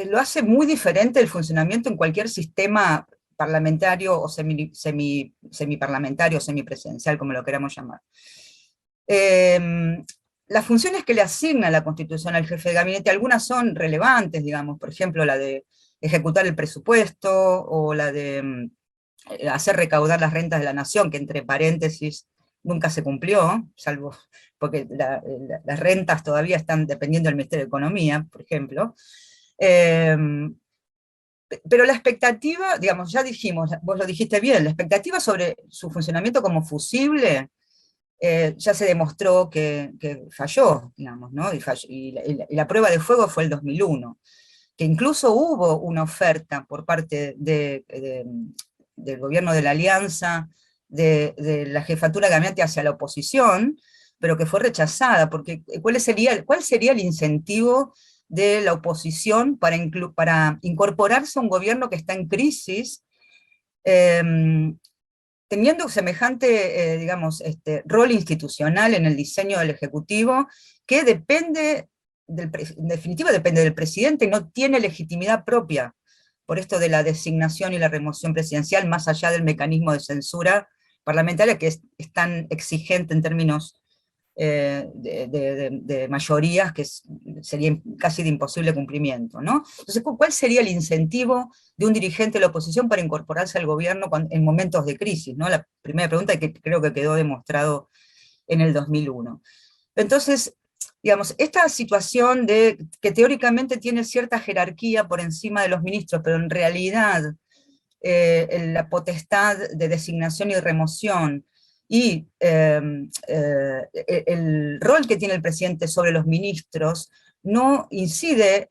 lo hace muy diferente el funcionamiento en cualquier sistema parlamentario o semiparlamentario, semipresidencial, como lo queramos llamar. Las funciones que le asigna la Constitución al jefe de gabinete, algunas son relevantes, digamos, por ejemplo, la de ejecutar el presupuesto o la de hacer recaudar las rentas de la nación, que entre paréntesis nunca se cumplió, salvo porque las rentas todavía están dependiendo del Ministerio de Economía, por ejemplo. Eh, pero la expectativa, digamos, ya dijimos, vos lo dijiste bien, la expectativa sobre su funcionamiento como fusible ya se demostró que falló, digamos, ¿no? Y la prueba de fuego fue el 2001, que incluso hubo una oferta por parte del gobierno de la Alianza, de la jefatura de gabinete hacia la oposición, pero que fue rechazada, porque cuál sería el incentivo de la oposición para incorporarse a un gobierno que está en crisis, eh, teniendo semejante, digamos, rol institucional en el diseño del Ejecutivo, que depende, en definitiva depende del presidente y no tiene legitimidad propia, por esto de la designación y la remoción presidencial, más allá del mecanismo de censura parlamentaria, que es tan exigente en términos de mayorías que sería casi de imposible cumplimiento, ¿no? Entonces, ¿cuál sería el incentivo de un dirigente de la oposición para incorporarse al gobierno en momentos de crisis, ¿no? La primera pregunta que creo que quedó demostrado en el 2001. Entonces, digamos, esta situación que teóricamente tiene cierta jerarquía por encima de los ministros, pero en realidad la potestad de designación y remoción y el rol que tiene el presidente sobre los ministros no incide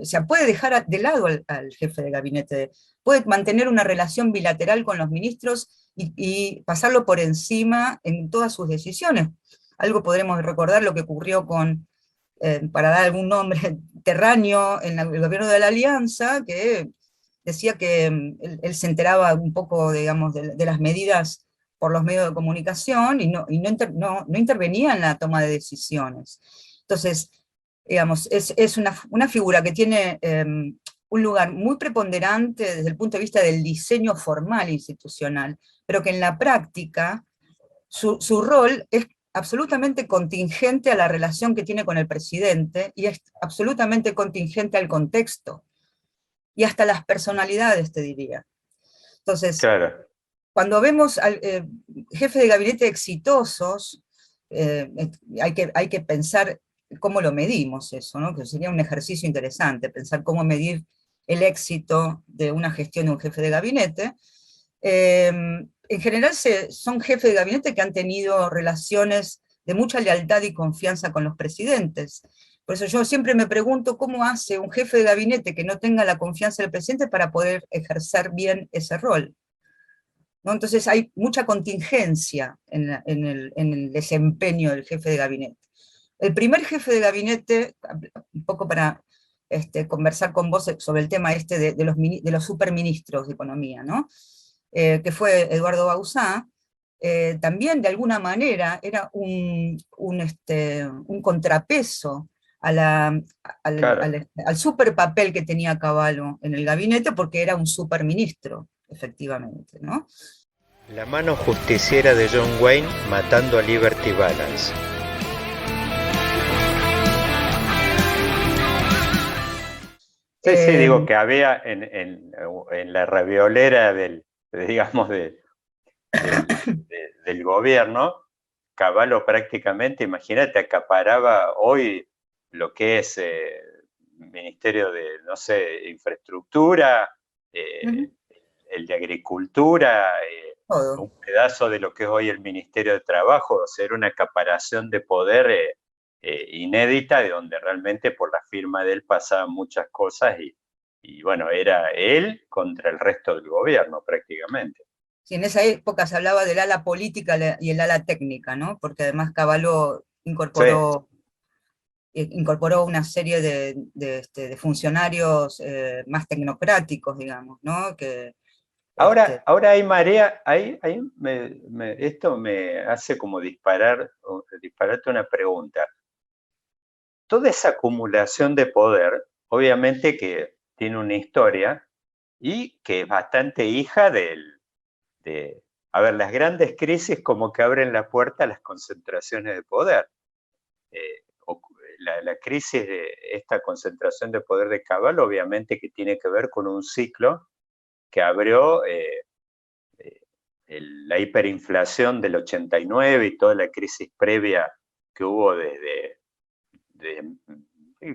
o sea, puede dejar de lado al jefe de gabinete, puede mantener una relación bilateral con los ministros y pasarlo por encima en todas sus decisiones. Algo podremos recordar lo que ocurrió para dar algún nombre, Terráneo en el gobierno de la Alianza, que decía que él se enteraba un poco, digamos, de las medidas por los medios de comunicación y no intervenía en la toma de decisiones. Entonces, digamos, es una figura que tiene un lugar muy preponderante desde el punto de vista del diseño formal institucional, pero que en la práctica su rol es absolutamente contingente a la relación que tiene con el presidente y es absolutamente contingente al contexto y hasta las personalidades, te diría. Entonces, claro. cuando vemos al jefe de gabinete exitosos, hay que pensar cómo lo medimos eso, ¿no? Que sería un ejercicio interesante, pensar cómo medir el éxito de una gestión de un jefe de gabinete. En general son jefes de gabinete que han tenido relaciones de mucha lealtad y confianza con los presidentes. Por eso yo siempre me pregunto cómo hace un jefe de gabinete que no tenga la confianza del presidente para poder ejercer bien ese rol, ¿no? Entonces hay mucha contingencia en el desempeño del jefe de gabinete. El primer jefe de gabinete, un poco para conversar con vos sobre el tema de los superministros de Economía, ¿no? Que fue Eduardo Bauzá, también de alguna manera era un contrapeso Claro. al super papel que tenía Cavallo en el gabinete, porque era un superministro, efectivamente, ¿no? La mano justiciera de John Wayne matando a Liberty Balance. Sí, sí, digo que había en la raviolera digamos, del gobierno, Cavallo prácticamente, imagínate, acaparaba hoy lo que es Ministerio de, no sé, Infraestructura, el de Agricultura, Todo. un pedazo de lo que es hoy el Ministerio de Trabajo, o sea, era una acaparación de poder inédita, de donde realmente por la firma de él pasaban muchas cosas y bueno, era él contra el resto del gobierno prácticamente. Sí, en esa época se hablaba del ala política y el ala técnica, ¿no? Porque además Cavallo Sí. incorporó una serie de funcionarios más tecnocráticos, digamos, ¿no? Ahora hay marea, esto me hace como dispararte una pregunta. Toda esa acumulación de poder, obviamente que tiene una historia y que es bastante hija a ver, las grandes crisis como que abren la puerta a las concentraciones de poder. Eh, la crisis de esta concentración de poder de Cabal, obviamente que tiene que ver con un ciclo que abrió la hiperinflación del 89 y toda la crisis previa que hubo desde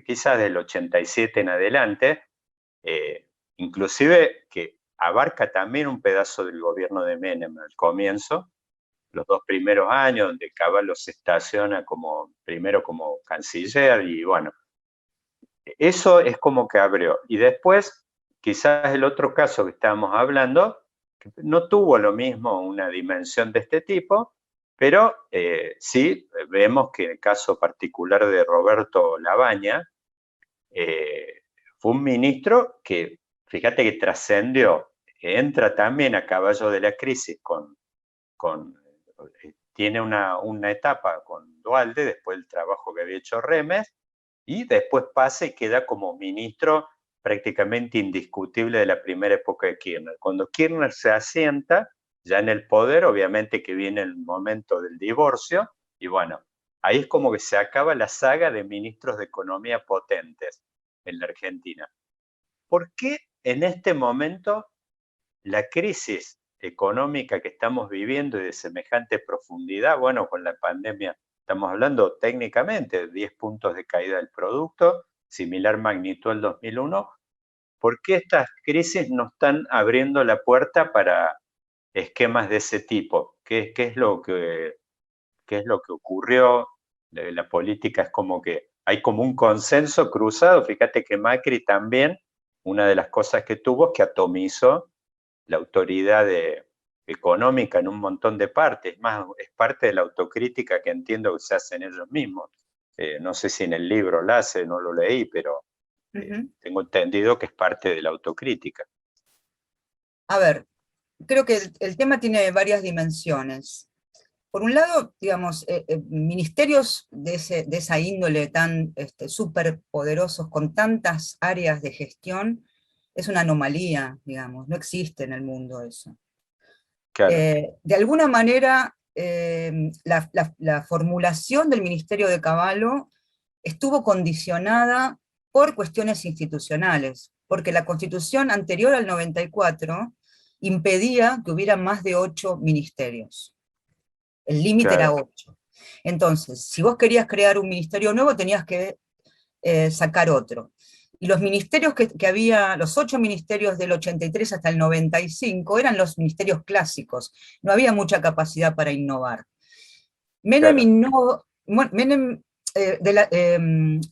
quizás del 87 en adelante, inclusive que abarca también un pedazo del gobierno de Menem al comienzo, los 2 primeros años, donde Cavallo se estaciona primero como canciller y bueno, eso es como que abrió. Y después, quizás el otro caso que estábamos hablando, que no tuvo lo mismo una dimensión de este tipo, pero sí vemos que en el caso particular de Roberto Labaña, fue un ministro que, fíjate que trascendió, que entra también a caballo de la crisis tiene una etapa con Duhalde, después del trabajo que había hecho Remes, y después pasa y queda como ministro prácticamente indiscutible de la primera época de Kirchner. Cuando Kirchner se asienta ya en el poder, obviamente que viene el momento del divorcio, y bueno, ahí es como que se acaba la saga de ministros de economía potentes en la Argentina. ¿Por qué en este momento la crisis económica que estamos viviendo y de semejante profundidad, bueno, con la pandemia estamos hablando técnicamente de 10 puntos de caída del producto, similar magnitud al 2001, ¿por qué estas crisis no están abriendo la puerta para esquemas de ese tipo? ¿Qué es lo que ocurrió? La política es como que hay como un consenso cruzado. Fíjate que Macri también, una de las cosas que tuvo es que atomizó la autoridad económica en un montón de partes. Más, es parte de la autocrítica que entiendo que se hacen ellos mismos. No sé si en el libro la hace, no lo leí, pero tengo entendido que es parte de la autocrítica. A ver, creo que el tema tiene varias dimensiones. Por un lado, digamos, ministerios de esa índole tan súper poderosos, con tantas áreas de gestión, es una anomalía, digamos, no existe en el mundo eso. Claro. De alguna manera, la formulación del Ministerio de Cavallo estuvo condicionada por cuestiones institucionales, porque la Constitución anterior al 94 impedía que hubiera más de 8 ministerios. El límite era 8. Entonces, si vos querías crear un ministerio nuevo, tenías que sacar otro. Y los ministerios que había, los 8 ministerios del 83 hasta el 95, eran los ministerios clásicos. No había mucha capacidad para innovar. Menem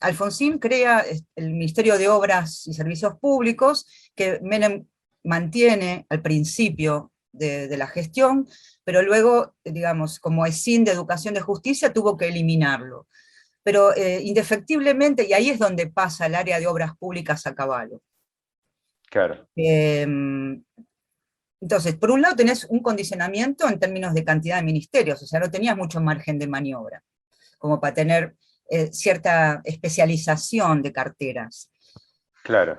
Alfonsín crea el Ministerio de Obras y Servicios Públicos, que Menem mantiene al principio de la gestión, pero luego, digamos, como ESIN de Educación de Justicia, tuvo que eliminarlo. Pero indefectiblemente, y ahí es donde pasa el área de obras públicas a Cavallo. Claro. Entonces, por un lado tenés un condicionamiento en términos de cantidad de ministerios, o sea, no tenías mucho margen de maniobra, como para tener cierta especialización de carteras. Claro.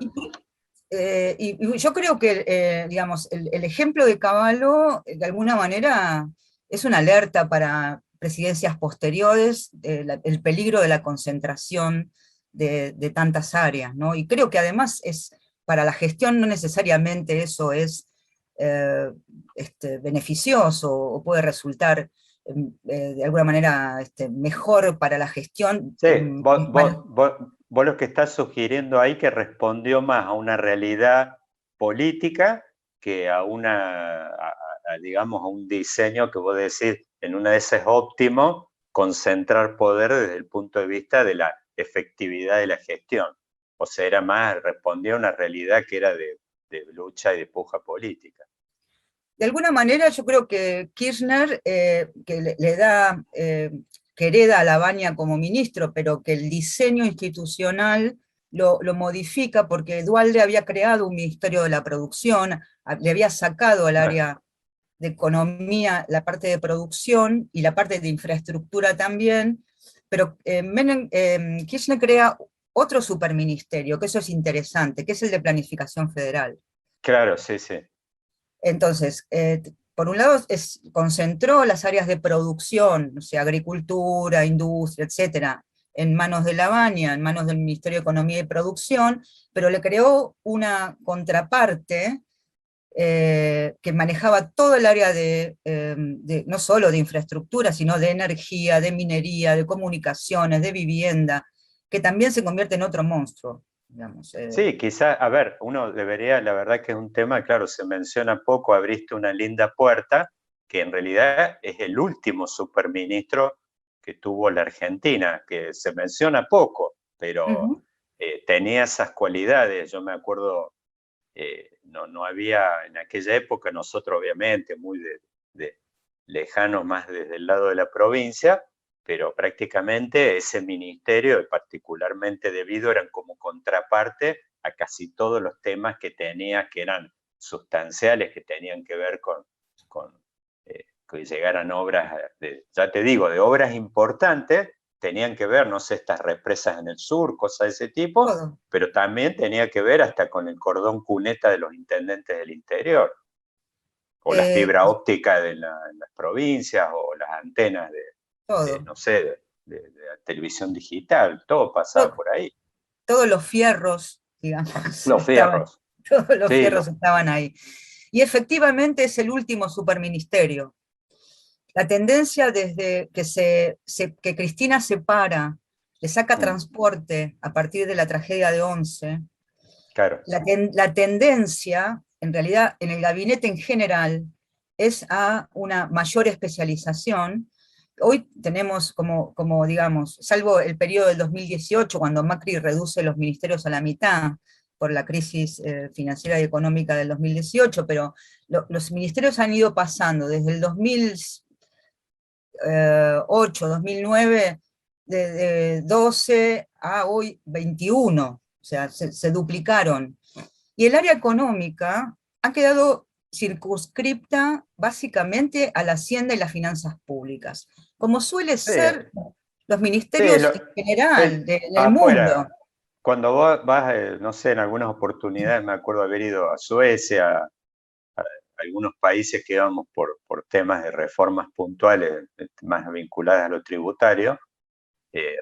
Y yo creo que, digamos, el ejemplo de Cavallo, de alguna manera, es una alerta para presidencias posteriores, el peligro de la concentración de tantas áreas, ¿no? Y creo que además para la gestión no necesariamente eso es beneficioso o puede resultar de alguna manera mejor para la gestión. Sí, vos lo que estás sugiriendo ahí que respondió más a una realidad política que a digamos, a un diseño que vos decís, en una de esas es óptimo concentrar poder desde el punto de vista de la efectividad de la gestión. O sea, era más, respondía a una realidad que era de lucha y de puja política. De alguna manera yo creo que Kirchner, que le da, que hereda a Lavagna como ministro, pero que el diseño institucional lo modifica porque Duhalde había creado un ministerio de la producción, le había sacado al área de economía la parte de producción y la parte de infraestructura también, pero Kirchner crea otro superministerio, que eso es interesante, que es el de planificación federal. Claro, sí, sí. Entonces, por un lado, concentró las áreas de producción, o sea, agricultura, industria, etcétera, en manos de Lavagna, en manos del Ministerio de Economía y Producción, pero le creó una contraparte que manejaba todo el área no solo de infraestructura, sino de energía, de minería, de comunicaciones, de vivienda, que también se convierte en otro monstruo. Digamos, Sí, quizás, a ver, uno debería, la verdad que es un tema, claro, se menciona poco, abriste una linda puerta, que en realidad es el último superministro que tuvo la Argentina, que se menciona poco, pero tenía esas cualidades. Yo me acuerdo, no había en aquella época, nosotros obviamente muy de lejanos más desde el lado de la provincia, pero prácticamente ese ministerio, particularmente debido, eran como contraparte a casi todos los temas que tenía, que eran sustanciales, que tenían que ver con que llegaran obras, ya te digo, de obras importantes, tenían que ver, no sé, estas represas en el sur, cosas de ese tipo, todo. pero también tenía que ver hasta con el cordón cuneta de los intendentes del interior, o la fibra óptica de las provincias, o las antenas Todo. no sé, de la televisión digital, todo pasaba por ahí. Todos los fierros, digamos, Los fierros. todos los Sí, fierros estaban ahí. Y efectivamente es el último superministerio. La tendencia desde que Cristina se para, le saca transporte a partir de la tragedia de Once, claro. la tendencia, en realidad, en el gabinete en general, es a una mayor especialización. Hoy tenemos como digamos, salvo el periodo del 2018, cuando Macri reduce los ministerios a la mitad por la crisis financiera y económica del 2018, pero los ministerios han ido pasando desde el 2008, 2009, de 12 a hoy 21, o sea, se duplicaron. Y el área económica ha quedado circunscripta básicamente a la hacienda y las finanzas públicas, como suele Sí, ser los sí, ministerios en general del mundo. afuera. Cuando vos vas, no sé, en algunas oportunidades me acuerdo haber ido a Suecia, a algunos países que íbamos por temas de reformas puntuales, más vinculadas a lo tributario.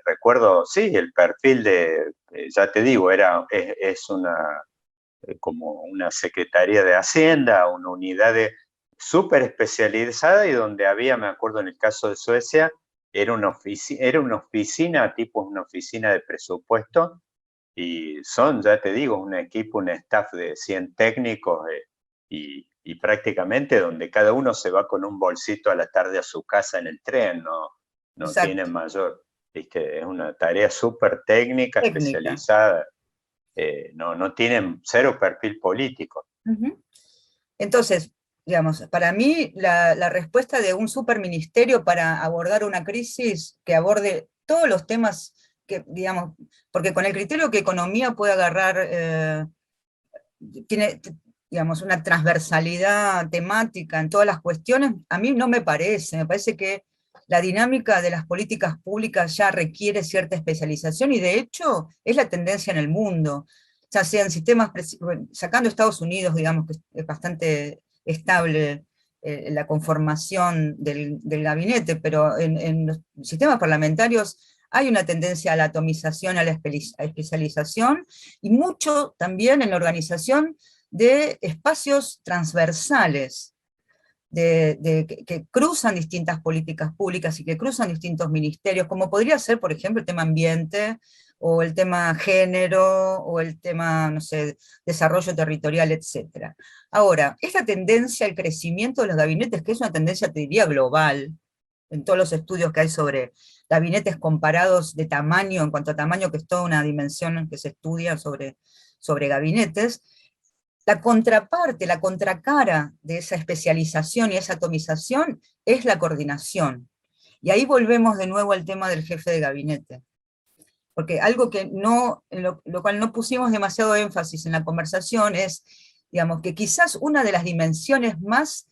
Recuerdo, sí, el perfil ya te digo, es como una secretaría de Hacienda, una unidad súper especializada, y donde había, me acuerdo en el caso de Suecia, era una oficina, tipo una oficina de presupuesto, y son, ya te digo, un equipo, un staff de 100 técnicos, y prácticamente donde cada uno se va con un bolsito a la tarde a su casa en el tren, no tienen mayor, ¿viste? Es una tarea súper técnica, especializada. No tienen cero perfil político. Entonces, digamos, para mí la respuesta de un superministerio para abordar una crisis que aborde todos los temas que, digamos, porque con el criterio que economía puede agarrar, tiene, digamos, una transversalidad temática en todas las cuestiones, a mí no me parece que la dinámica de las políticas públicas ya requiere cierta especialización, y de hecho es la tendencia en el mundo, ya sean sistemas, sacando Estados Unidos, digamos, que es bastante estable la conformación del gabinete, pero en los sistemas parlamentarios hay una tendencia a la atomización, a la especialización, y mucho también en la organización de espacios transversales, que cruzan distintas políticas públicas y que cruzan distintos ministerios, como podría ser, por ejemplo, el tema ambiente, o el tema género, o el tema, no sé, desarrollo territorial, etc. Ahora, esta tendencia al crecimiento de los gabinetes, que es una tendencia, te diría, global, en todos los estudios que hay sobre gabinetes comparados de tamaño, en cuanto a tamaño, que es toda una dimensión que se estudia sobre gabinetes, la contraparte, la contracara de esa especialización y esa atomización es la coordinación. Y ahí volvemos de nuevo al tema del jefe de gabinete. Porque algo que no, en lo cual no pusimos demasiado énfasis en la conversación es, digamos, que quizás una de las dimensiones más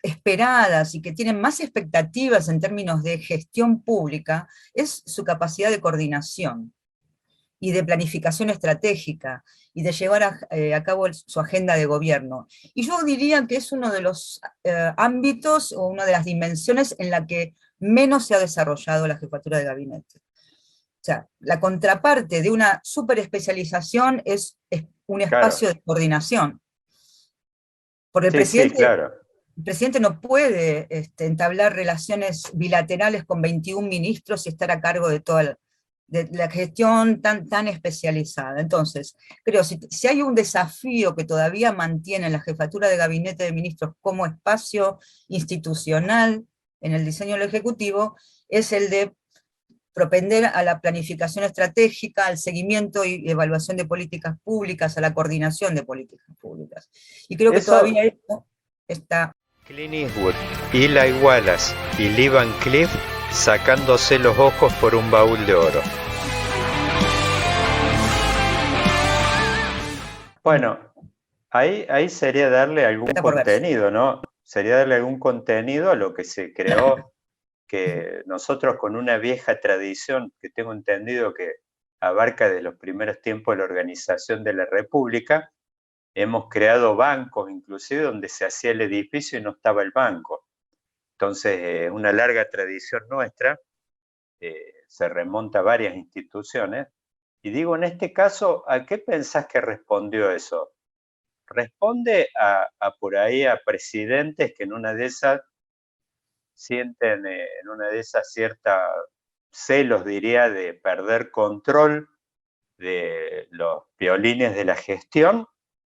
esperadas y que tienen más expectativas en términos de gestión pública es su capacidad de coordinación y de planificación estratégica, y de llevar a cabo su agenda de gobierno. Y yo diría que es uno de los ámbitos o una de las dimensiones en la que menos se ha desarrollado la jefatura de gabinete. O sea, la contraparte de una superespecialización es un espacio de coordinación. Porque Sí, claro. el presidente no puede entablar relaciones bilaterales con 21 ministros y estar a cargo de toda la gestión tan especializada. Entonces, creo, si hay un desafío que todavía mantiene la jefatura de gabinete de ministros como espacio institucional en el diseño del Ejecutivo, es el de propender a la planificación estratégica, al seguimiento y evaluación de políticas públicas, a la coordinación de políticas públicas. Y creo que Eso, todavía esto está... Clint Eastwood, Eli Wallace y Lee Van Cleef sacándose los ojos por un baúl de oro. Bueno, ahí sería darle algún Está por verse. contenido, ¿no? Sería darle algún contenido a lo que se creó, que nosotros con una vieja tradición que tengo entendido que abarca de los primeros tiempos de la organización de la República, hemos creado bancos inclusive donde se hacía el edificio y no estaba el banco. Entonces, una larga tradición nuestra, se remonta a varias instituciones. Y digo, en este caso, ¿a qué pensás que respondió eso? Responde a por ahí a presidentes que en una de esas sienten, en una de esas cierta celos, diría, de perder control de los violines de la gestión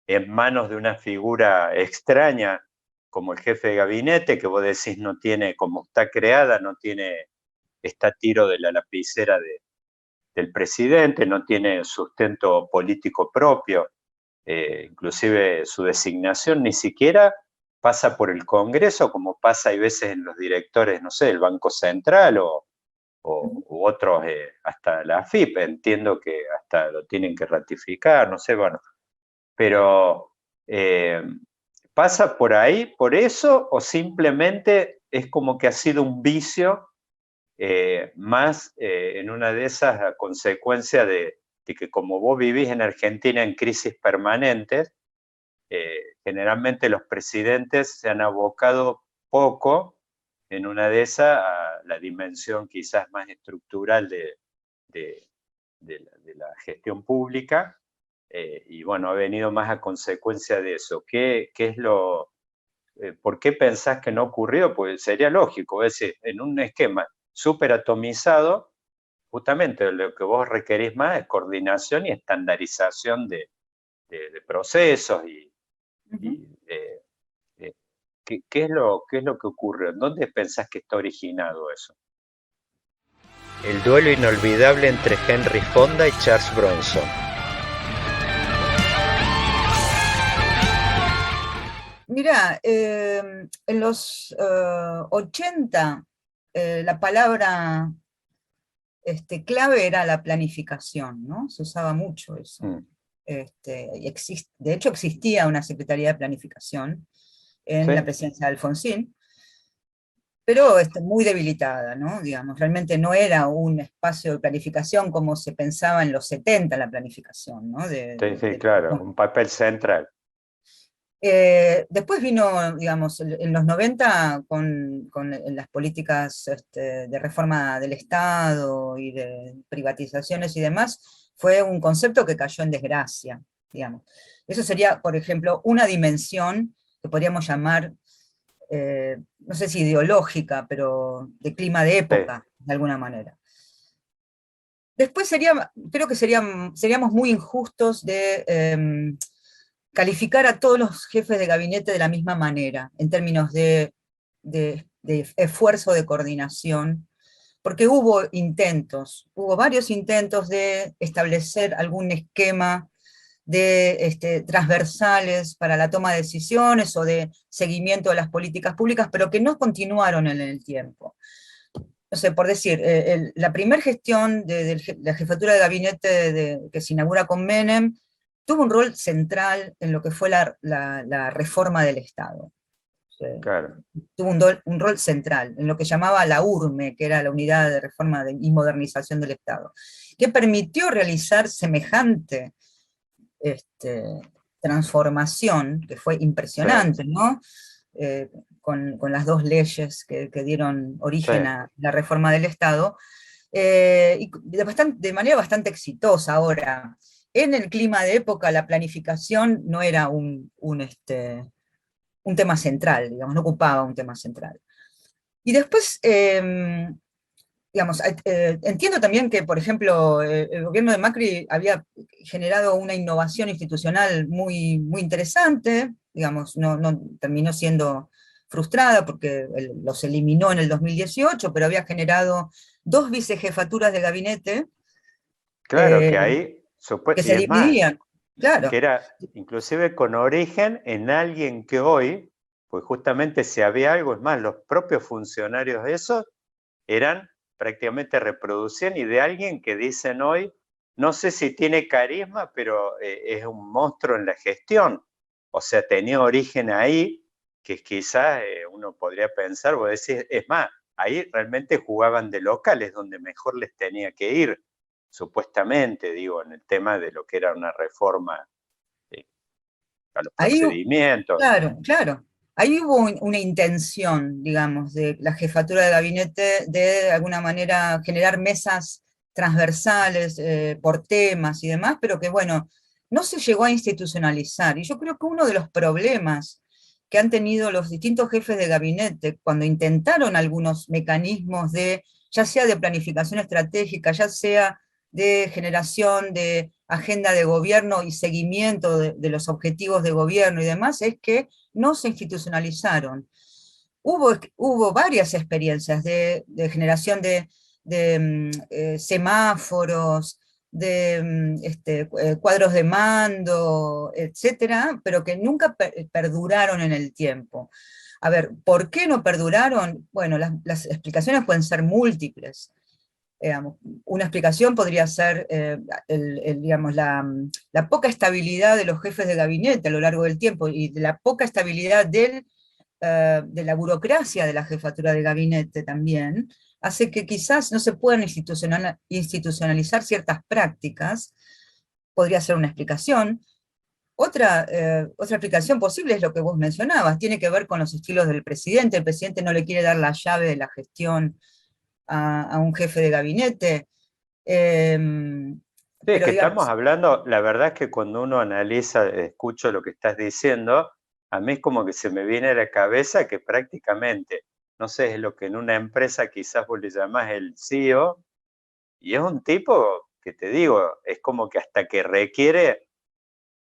en manos de una figura extraña como el jefe de gabinete, que vos decís no tiene, como está creada, no tiene, está a tiro de la lapicera del presidente, no tiene sustento político propio, inclusive su designación ni siquiera pasa por el Congreso, como pasa hay veces en los directores, no sé, del Banco Central u otros, hasta la AFIP, entiendo que hasta lo tienen que ratificar, no sé, bueno, pero ¿pasa por ahí, por eso, o simplemente es como que ha sido un vicio más en una de esas a consecuencia de que como vos vivís en Argentina en crisis permanentes, generalmente los presidentes se han abocado poco en una de esas a la dimensión quizás más estructural de la gestión pública, y bueno, ha venido más a consecuencia de eso. ¿Qué es lo, por qué pensás que no ocurrió? Pues sería lógico, es decir, en un esquema súper atomizado, justamente lo que vos requerís más es coordinación y estandarización de procesos y ¿qué es lo que ocurre? ¿Dónde pensás que está originado eso? El duelo inolvidable entre Henry Fonda y Charles Bronson. Mirá, en los 80, la palabra clave era la planificación, ¿no? Se usaba mucho eso. De hecho, existía una Secretaría de Planificación en la presidencia de Alfonsín, pero muy debilitada, ¿no? Digamos, realmente no era un espacio de planificación como se pensaba en los 70 la planificación, ¿no? Sí, claro, un papel central. Después vino, digamos, en los 90 con las políticas de reforma del Estado y de privatizaciones y demás, fue un concepto que cayó en desgracia, digamos. Eso sería, por ejemplo, una dimensión que podríamos llamar, no sé si ideológica, pero de clima de época, de alguna manera. Después creo que seríamos muy injustos de calificar a todos los jefes de gabinete de la misma manera, en términos de esfuerzo de coordinación, porque hubo varios intentos de establecer algún esquema transversales para la toma de decisiones o de seguimiento de las políticas públicas, pero que no continuaron en el tiempo. No sé, por decir, la primera gestión de la jefatura de gabinete que se inaugura con Menem tuvo un rol central en lo que fue la reforma del Estado. Claro. Tuvo un rol central en lo que llamaba la URME, que era la Unidad de Reforma y Modernización del Estado, que permitió realizar semejante transformación, que fue impresionante, Sí. ¿no? Con las dos leyes que dieron origen Sí. a la reforma del Estado, y de manera bastante exitosa. Ahora, en el clima de época, la planificación no era un tema central, digamos, no ocupaba un tema central. Y después, digamos, entiendo también que, por ejemplo, el gobierno de Macri había generado una innovación institucional muy, muy interesante, digamos, no terminó siendo frustrada porque los eliminó en el 2018, pero había generado 2 vicejefaturas de gabinete Claro que eh, ahí, que y se es más, dividían, claro. que era inclusive con origen en alguien que hoy, pues justamente si había algo, es más, los propios funcionarios de esos eran prácticamente reproducían y de alguien que dicen hoy, no sé si tiene carisma, pero es un monstruo en la gestión. O sea, tenía origen ahí, que quizás uno podría pensar, vos decís, es más, ahí realmente jugaban de locales, donde mejor les tenía que ir, supuestamente, digo, en el tema de lo que era una reforma a los Ahí, procedimientos. claro, claro. Ahí hubo una intención, digamos, de la jefatura de gabinete de alguna manera generar mesas transversales por temas y demás, pero que bueno, no se llegó a institucionalizar. Y yo creo que uno de los problemas que han tenido los distintos jefes de gabinete cuando intentaron algunos mecanismos ya sea de planificación estratégica, ya sea de generación de agenda de gobierno y seguimiento de los objetivos de gobierno y demás, es que no se institucionalizaron. Hubo varias experiencias de generación de semáforos, de cuadros de mando, etcétera, pero que nunca perduraron en el tiempo. A ver, ¿por qué no perduraron? Bueno, las explicaciones pueden ser múltiples. Una explicación podría ser digamos, la poca estabilidad de los jefes de gabinete a lo largo del tiempo y de la poca estabilidad de la burocracia de la jefatura de gabinete también, hace que quizás no se puedan institucionalizar ciertas prácticas, podría ser una explicación. Otra explicación posible es lo que vos mencionabas, tiene que ver con los estilos del presidente. El presidente no le quiere dar la llave de la gestión a un jefe de gabinete. Sí, es Pero que estamos digamos, hablando, la verdad es que cuando uno analiza, escucho lo que estás diciendo, a mí es como que se me viene a la cabeza que prácticamente, no sé, es lo que en una empresa quizás vos le llamás el CEO, y es un tipo que te digo, es como que hasta que requiere,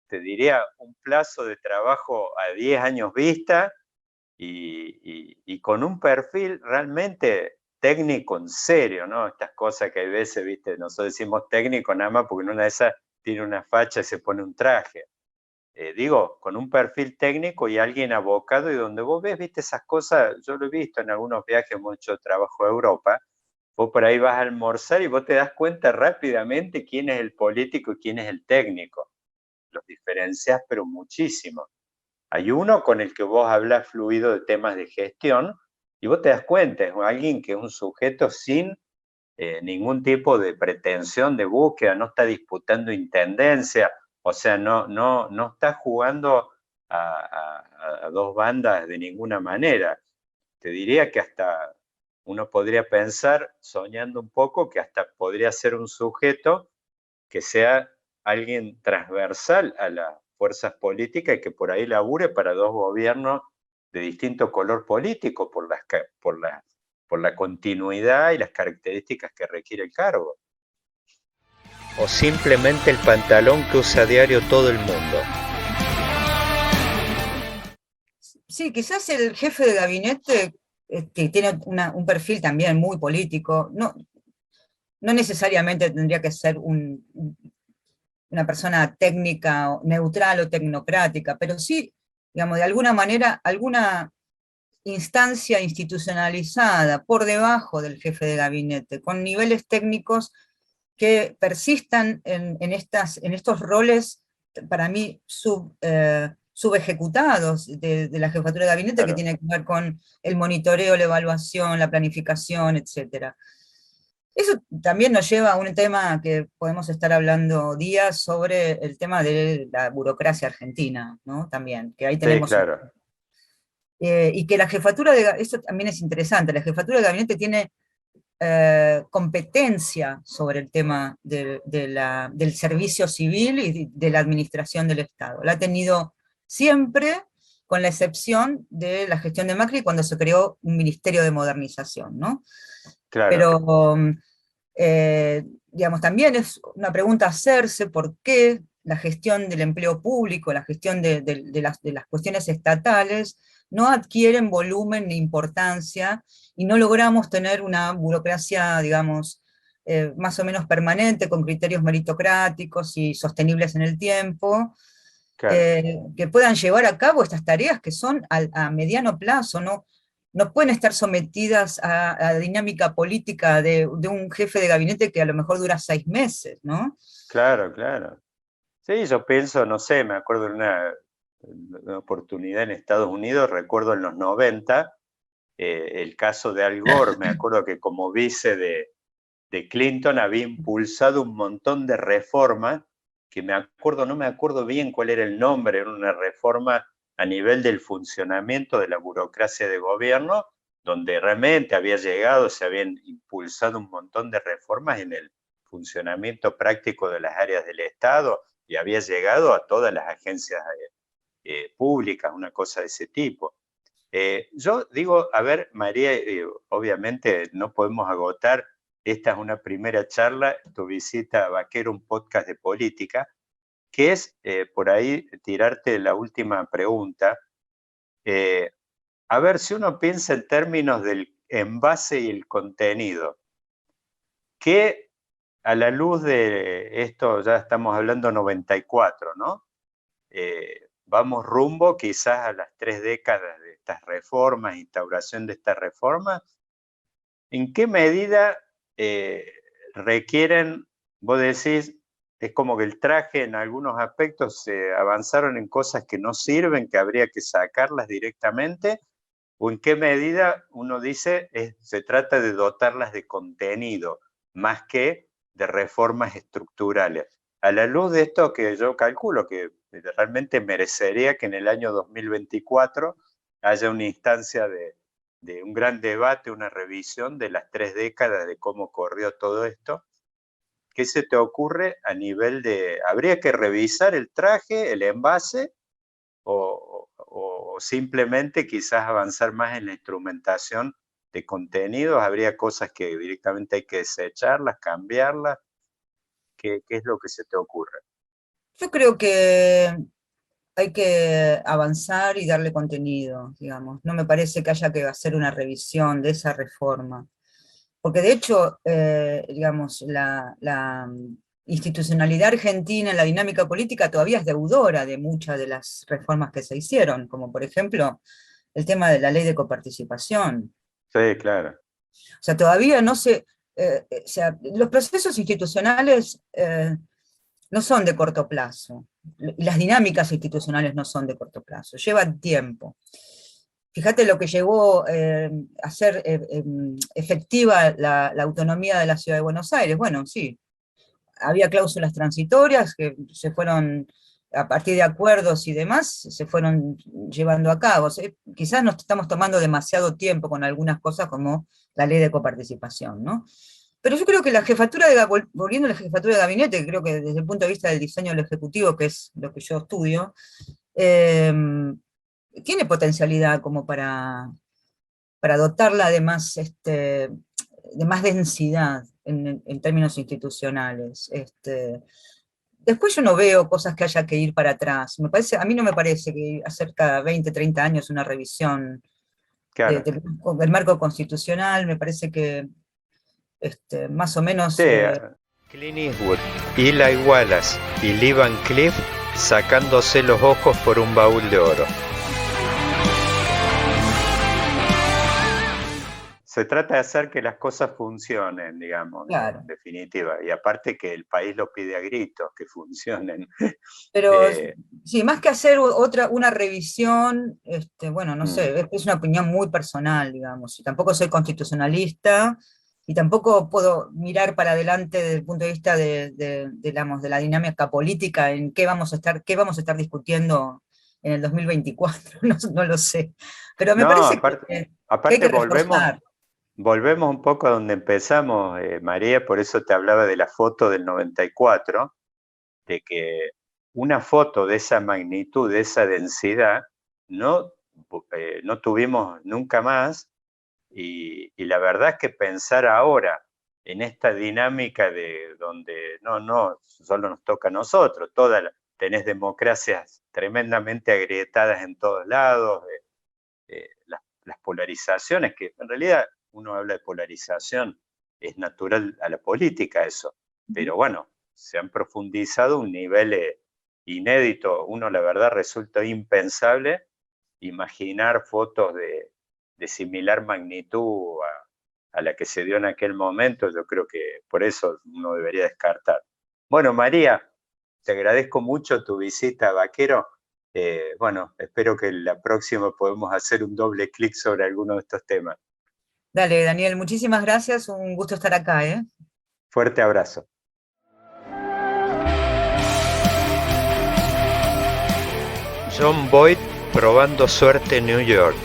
te diría, un plazo de trabajo a 10 años vista y con un perfil realmente técnico en serio, ¿no? Estas cosas que hay veces, viste, nosotros decimos técnico nada más porque en una de esas tiene una facha y se pone un traje. Digo, con un perfil técnico y alguien abocado y donde vos ves, viste, esas cosas, yo lo he visto en algunos viajes, mucho trabajo a Europa, vos por ahí vas a almorzar y vos te das cuenta rápidamente quién es el político y quién es el técnico. Los diferencias, pero muchísimo. Hay uno con el que vos hablas fluido de temas de gestión y vos te das cuenta, es alguien que es un sujeto sin ningún tipo de pretensión de búsqueda, no está disputando intendencia, o sea, no está jugando a dos bandas de ninguna manera. Te diría que hasta uno podría pensar, soñando un poco, que hasta podría ser un sujeto que sea alguien transversal a las fuerzas políticas y que por ahí labure para dos gobiernos de distinto color político por la continuidad y las características que requiere el cargo. o simplemente el pantalón que usa a diario todo el mundo? Sí, quizás el jefe de gabinete, que tiene un perfil también muy político, no necesariamente tendría que ser una persona técnica, neutral o tecnocrática, pero sí, digamos, de alguna manera, alguna instancia institucionalizada por debajo del jefe de gabinete, con niveles técnicos que persistan en estos roles, para mí, subejecutados de la jefatura de gabinete, que Claro, tiene que ver con el monitoreo, la evaluación, la planificación, etcétera. Eso también nos lleva a un tema que podemos estar hablando días sobre el tema de la burocracia argentina, ¿no? También, que ahí sí, tenemos, claro, y que la jefatura esto también es interesante, la jefatura de gabinete tiene competencia sobre el tema del servicio civil y de la administración del Estado. La ha tenido siempre, con la excepción de la gestión de Macri cuando se creó un Ministerio de Modernización, ¿no? claro, Pero, digamos, también es una pregunta a hacerse por qué la gestión del empleo público, la gestión de las cuestiones estatales, no adquieren volumen ni importancia y no logramos tener una burocracia, digamos, más o menos permanente, con criterios meritocráticos y sostenibles en el tiempo, claro. que puedan llevar a cabo estas tareas que son a mediano plazo, no pueden estar sometidas a la dinámica política de un jefe de gabinete que a lo mejor dura 6 meses, ¿no? Claro, claro. Sí, yo pienso, no sé, me acuerdo de una oportunidad en Estados Unidos, recuerdo en los 90, el caso de Al Gore, me acuerdo que como vice de Clinton había impulsado un montón de reformas, que no me acuerdo bien cuál era el nombre, era una reforma a nivel del funcionamiento de la burocracia de gobierno, donde realmente había llegado, se habían impulsado un montón de reformas en el funcionamiento práctico de las áreas del Estado y había llegado a todas las agencias públicas, una cosa de ese tipo. Yo digo, a ver, María, obviamente no podemos agotar, esta es una primera charla, tu visita a Vaquero, un podcast de política, que es por ahí tirarte la última pregunta. Eh, a ver, si uno piensa en términos del envase y el contenido, ¿qué a la luz de esto, ya estamos hablando 94, ¿no? Vamos rumbo quizás a las 3 décadas de estas reformas, instauración de estas reformas. ¿En qué medida requieren, vos decís, es como que el traje en algunos aspectos se avanzaron en cosas que no sirven, que habría que sacarlas directamente? ¿O en qué medida uno dice se trata de dotarlas de contenido más que de reformas estructurales? A la luz de esto, que yo calculo que realmente merecería que en el año 2024 haya una instancia de un gran debate, una revisión de las 3 décadas de cómo corrió todo esto. ¿Qué se te ocurre a nivel de, habría que revisar el traje, el envase, o simplemente quizás avanzar más en la instrumentación de contenidos? ¿Habría cosas que directamente hay que desecharlas, cambiarlas? ¿Qué es lo que se te ocurre? Yo creo que hay que avanzar y darle contenido, digamos. No me parece que haya que hacer una revisión de esa reforma. Porque de hecho, digamos, la institucionalidad argentina en la dinámica política todavía es deudora de muchas de las reformas que se hicieron, como por ejemplo el tema de la ley de coparticipación. Sí, claro, O sea, todavía no o sea, los procesos institucionales no son de corto plazo, y las dinámicas institucionales no son de corto plazo, llevan tiempo. Fíjate lo que llevó a ser efectiva la autonomía de la Ciudad de Buenos Aires. Bueno, sí, había cláusulas transitorias que se fueron, a partir de acuerdos y demás, se fueron llevando a cabo. O sea, quizás nos estamos tomando demasiado tiempo con algunas cosas como la ley de coparticipación, ¿no? Pero yo creo que la jefatura volviendo a la jefatura de gabinete, creo que desde el punto de vista del diseño del ejecutivo, que es lo que yo estudio, eh, tiene potencialidad como para dotarla de más densidad. en términos institucionales. Después yo no veo cosas que haya que ir para atrás. A mí no me parece que hacer cada 20, 30 años una revisión Claro. del marco constitucional, me parece que más o menos... Sí, Clint Eastwood, Eli Wallace y Lee Van Cleef sacándose los ojos por un baúl de oro. Se trata de hacer que las cosas funcionen, digamos, claro. En definitiva. Y aparte que el país lo pide a gritos, que funcionen. Pero sí, más que hacer una revisión, bueno, no sé, es una opinión muy personal, digamos. Y tampoco soy constitucionalista, y tampoco puedo mirar para adelante desde el punto de vista digamos, de la dinámica política, en qué vamos a estar discutiendo en el 2024, no lo sé. Pero me parece que hay que reforzar. Volvemos un poco a donde empezamos, María, por eso te hablaba de la foto del 94, de que una foto de esa magnitud, de esa densidad, no tuvimos nunca más, y la verdad es que pensar ahora en esta dinámica de donde no, solo nos toca a nosotros, tenés democracias tremendamente agrietadas en todos lados, las polarizaciones, que en realidad uno habla de polarización, es natural a la política eso, pero bueno, se han profundizado a un nivel inédito. Uno, la verdad, resulta impensable imaginar fotos de similar magnitud a la que se dio en aquel momento. Yo creo que por eso uno debería descartar. Bueno, María, te agradezco mucho tu visita a Vaquero. Bueno, espero que la próxima podamos hacer un doble clic sobre alguno de estos temas. Dale, Daniel, muchísimas gracias, un gusto estar acá. Fuerte abrazo. John Boyd probando suerte en New York.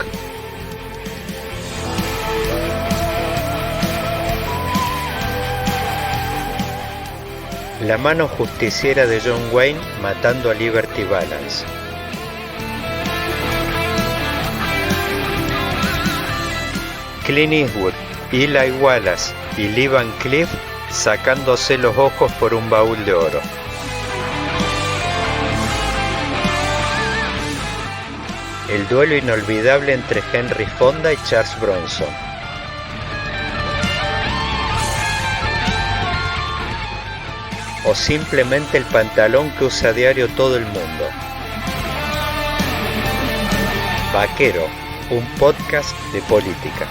La mano justiciera de John Wayne matando a Liberty Balance. Clint Eastwood, Eli Wallace y Lee Van Cleef sacándose los ojos por un baúl de oro. El duelo inolvidable entre Henry Fonda y Charles Bronson. O simplemente el pantalón que usa a diario todo el mundo. Vaquero, un podcast de política.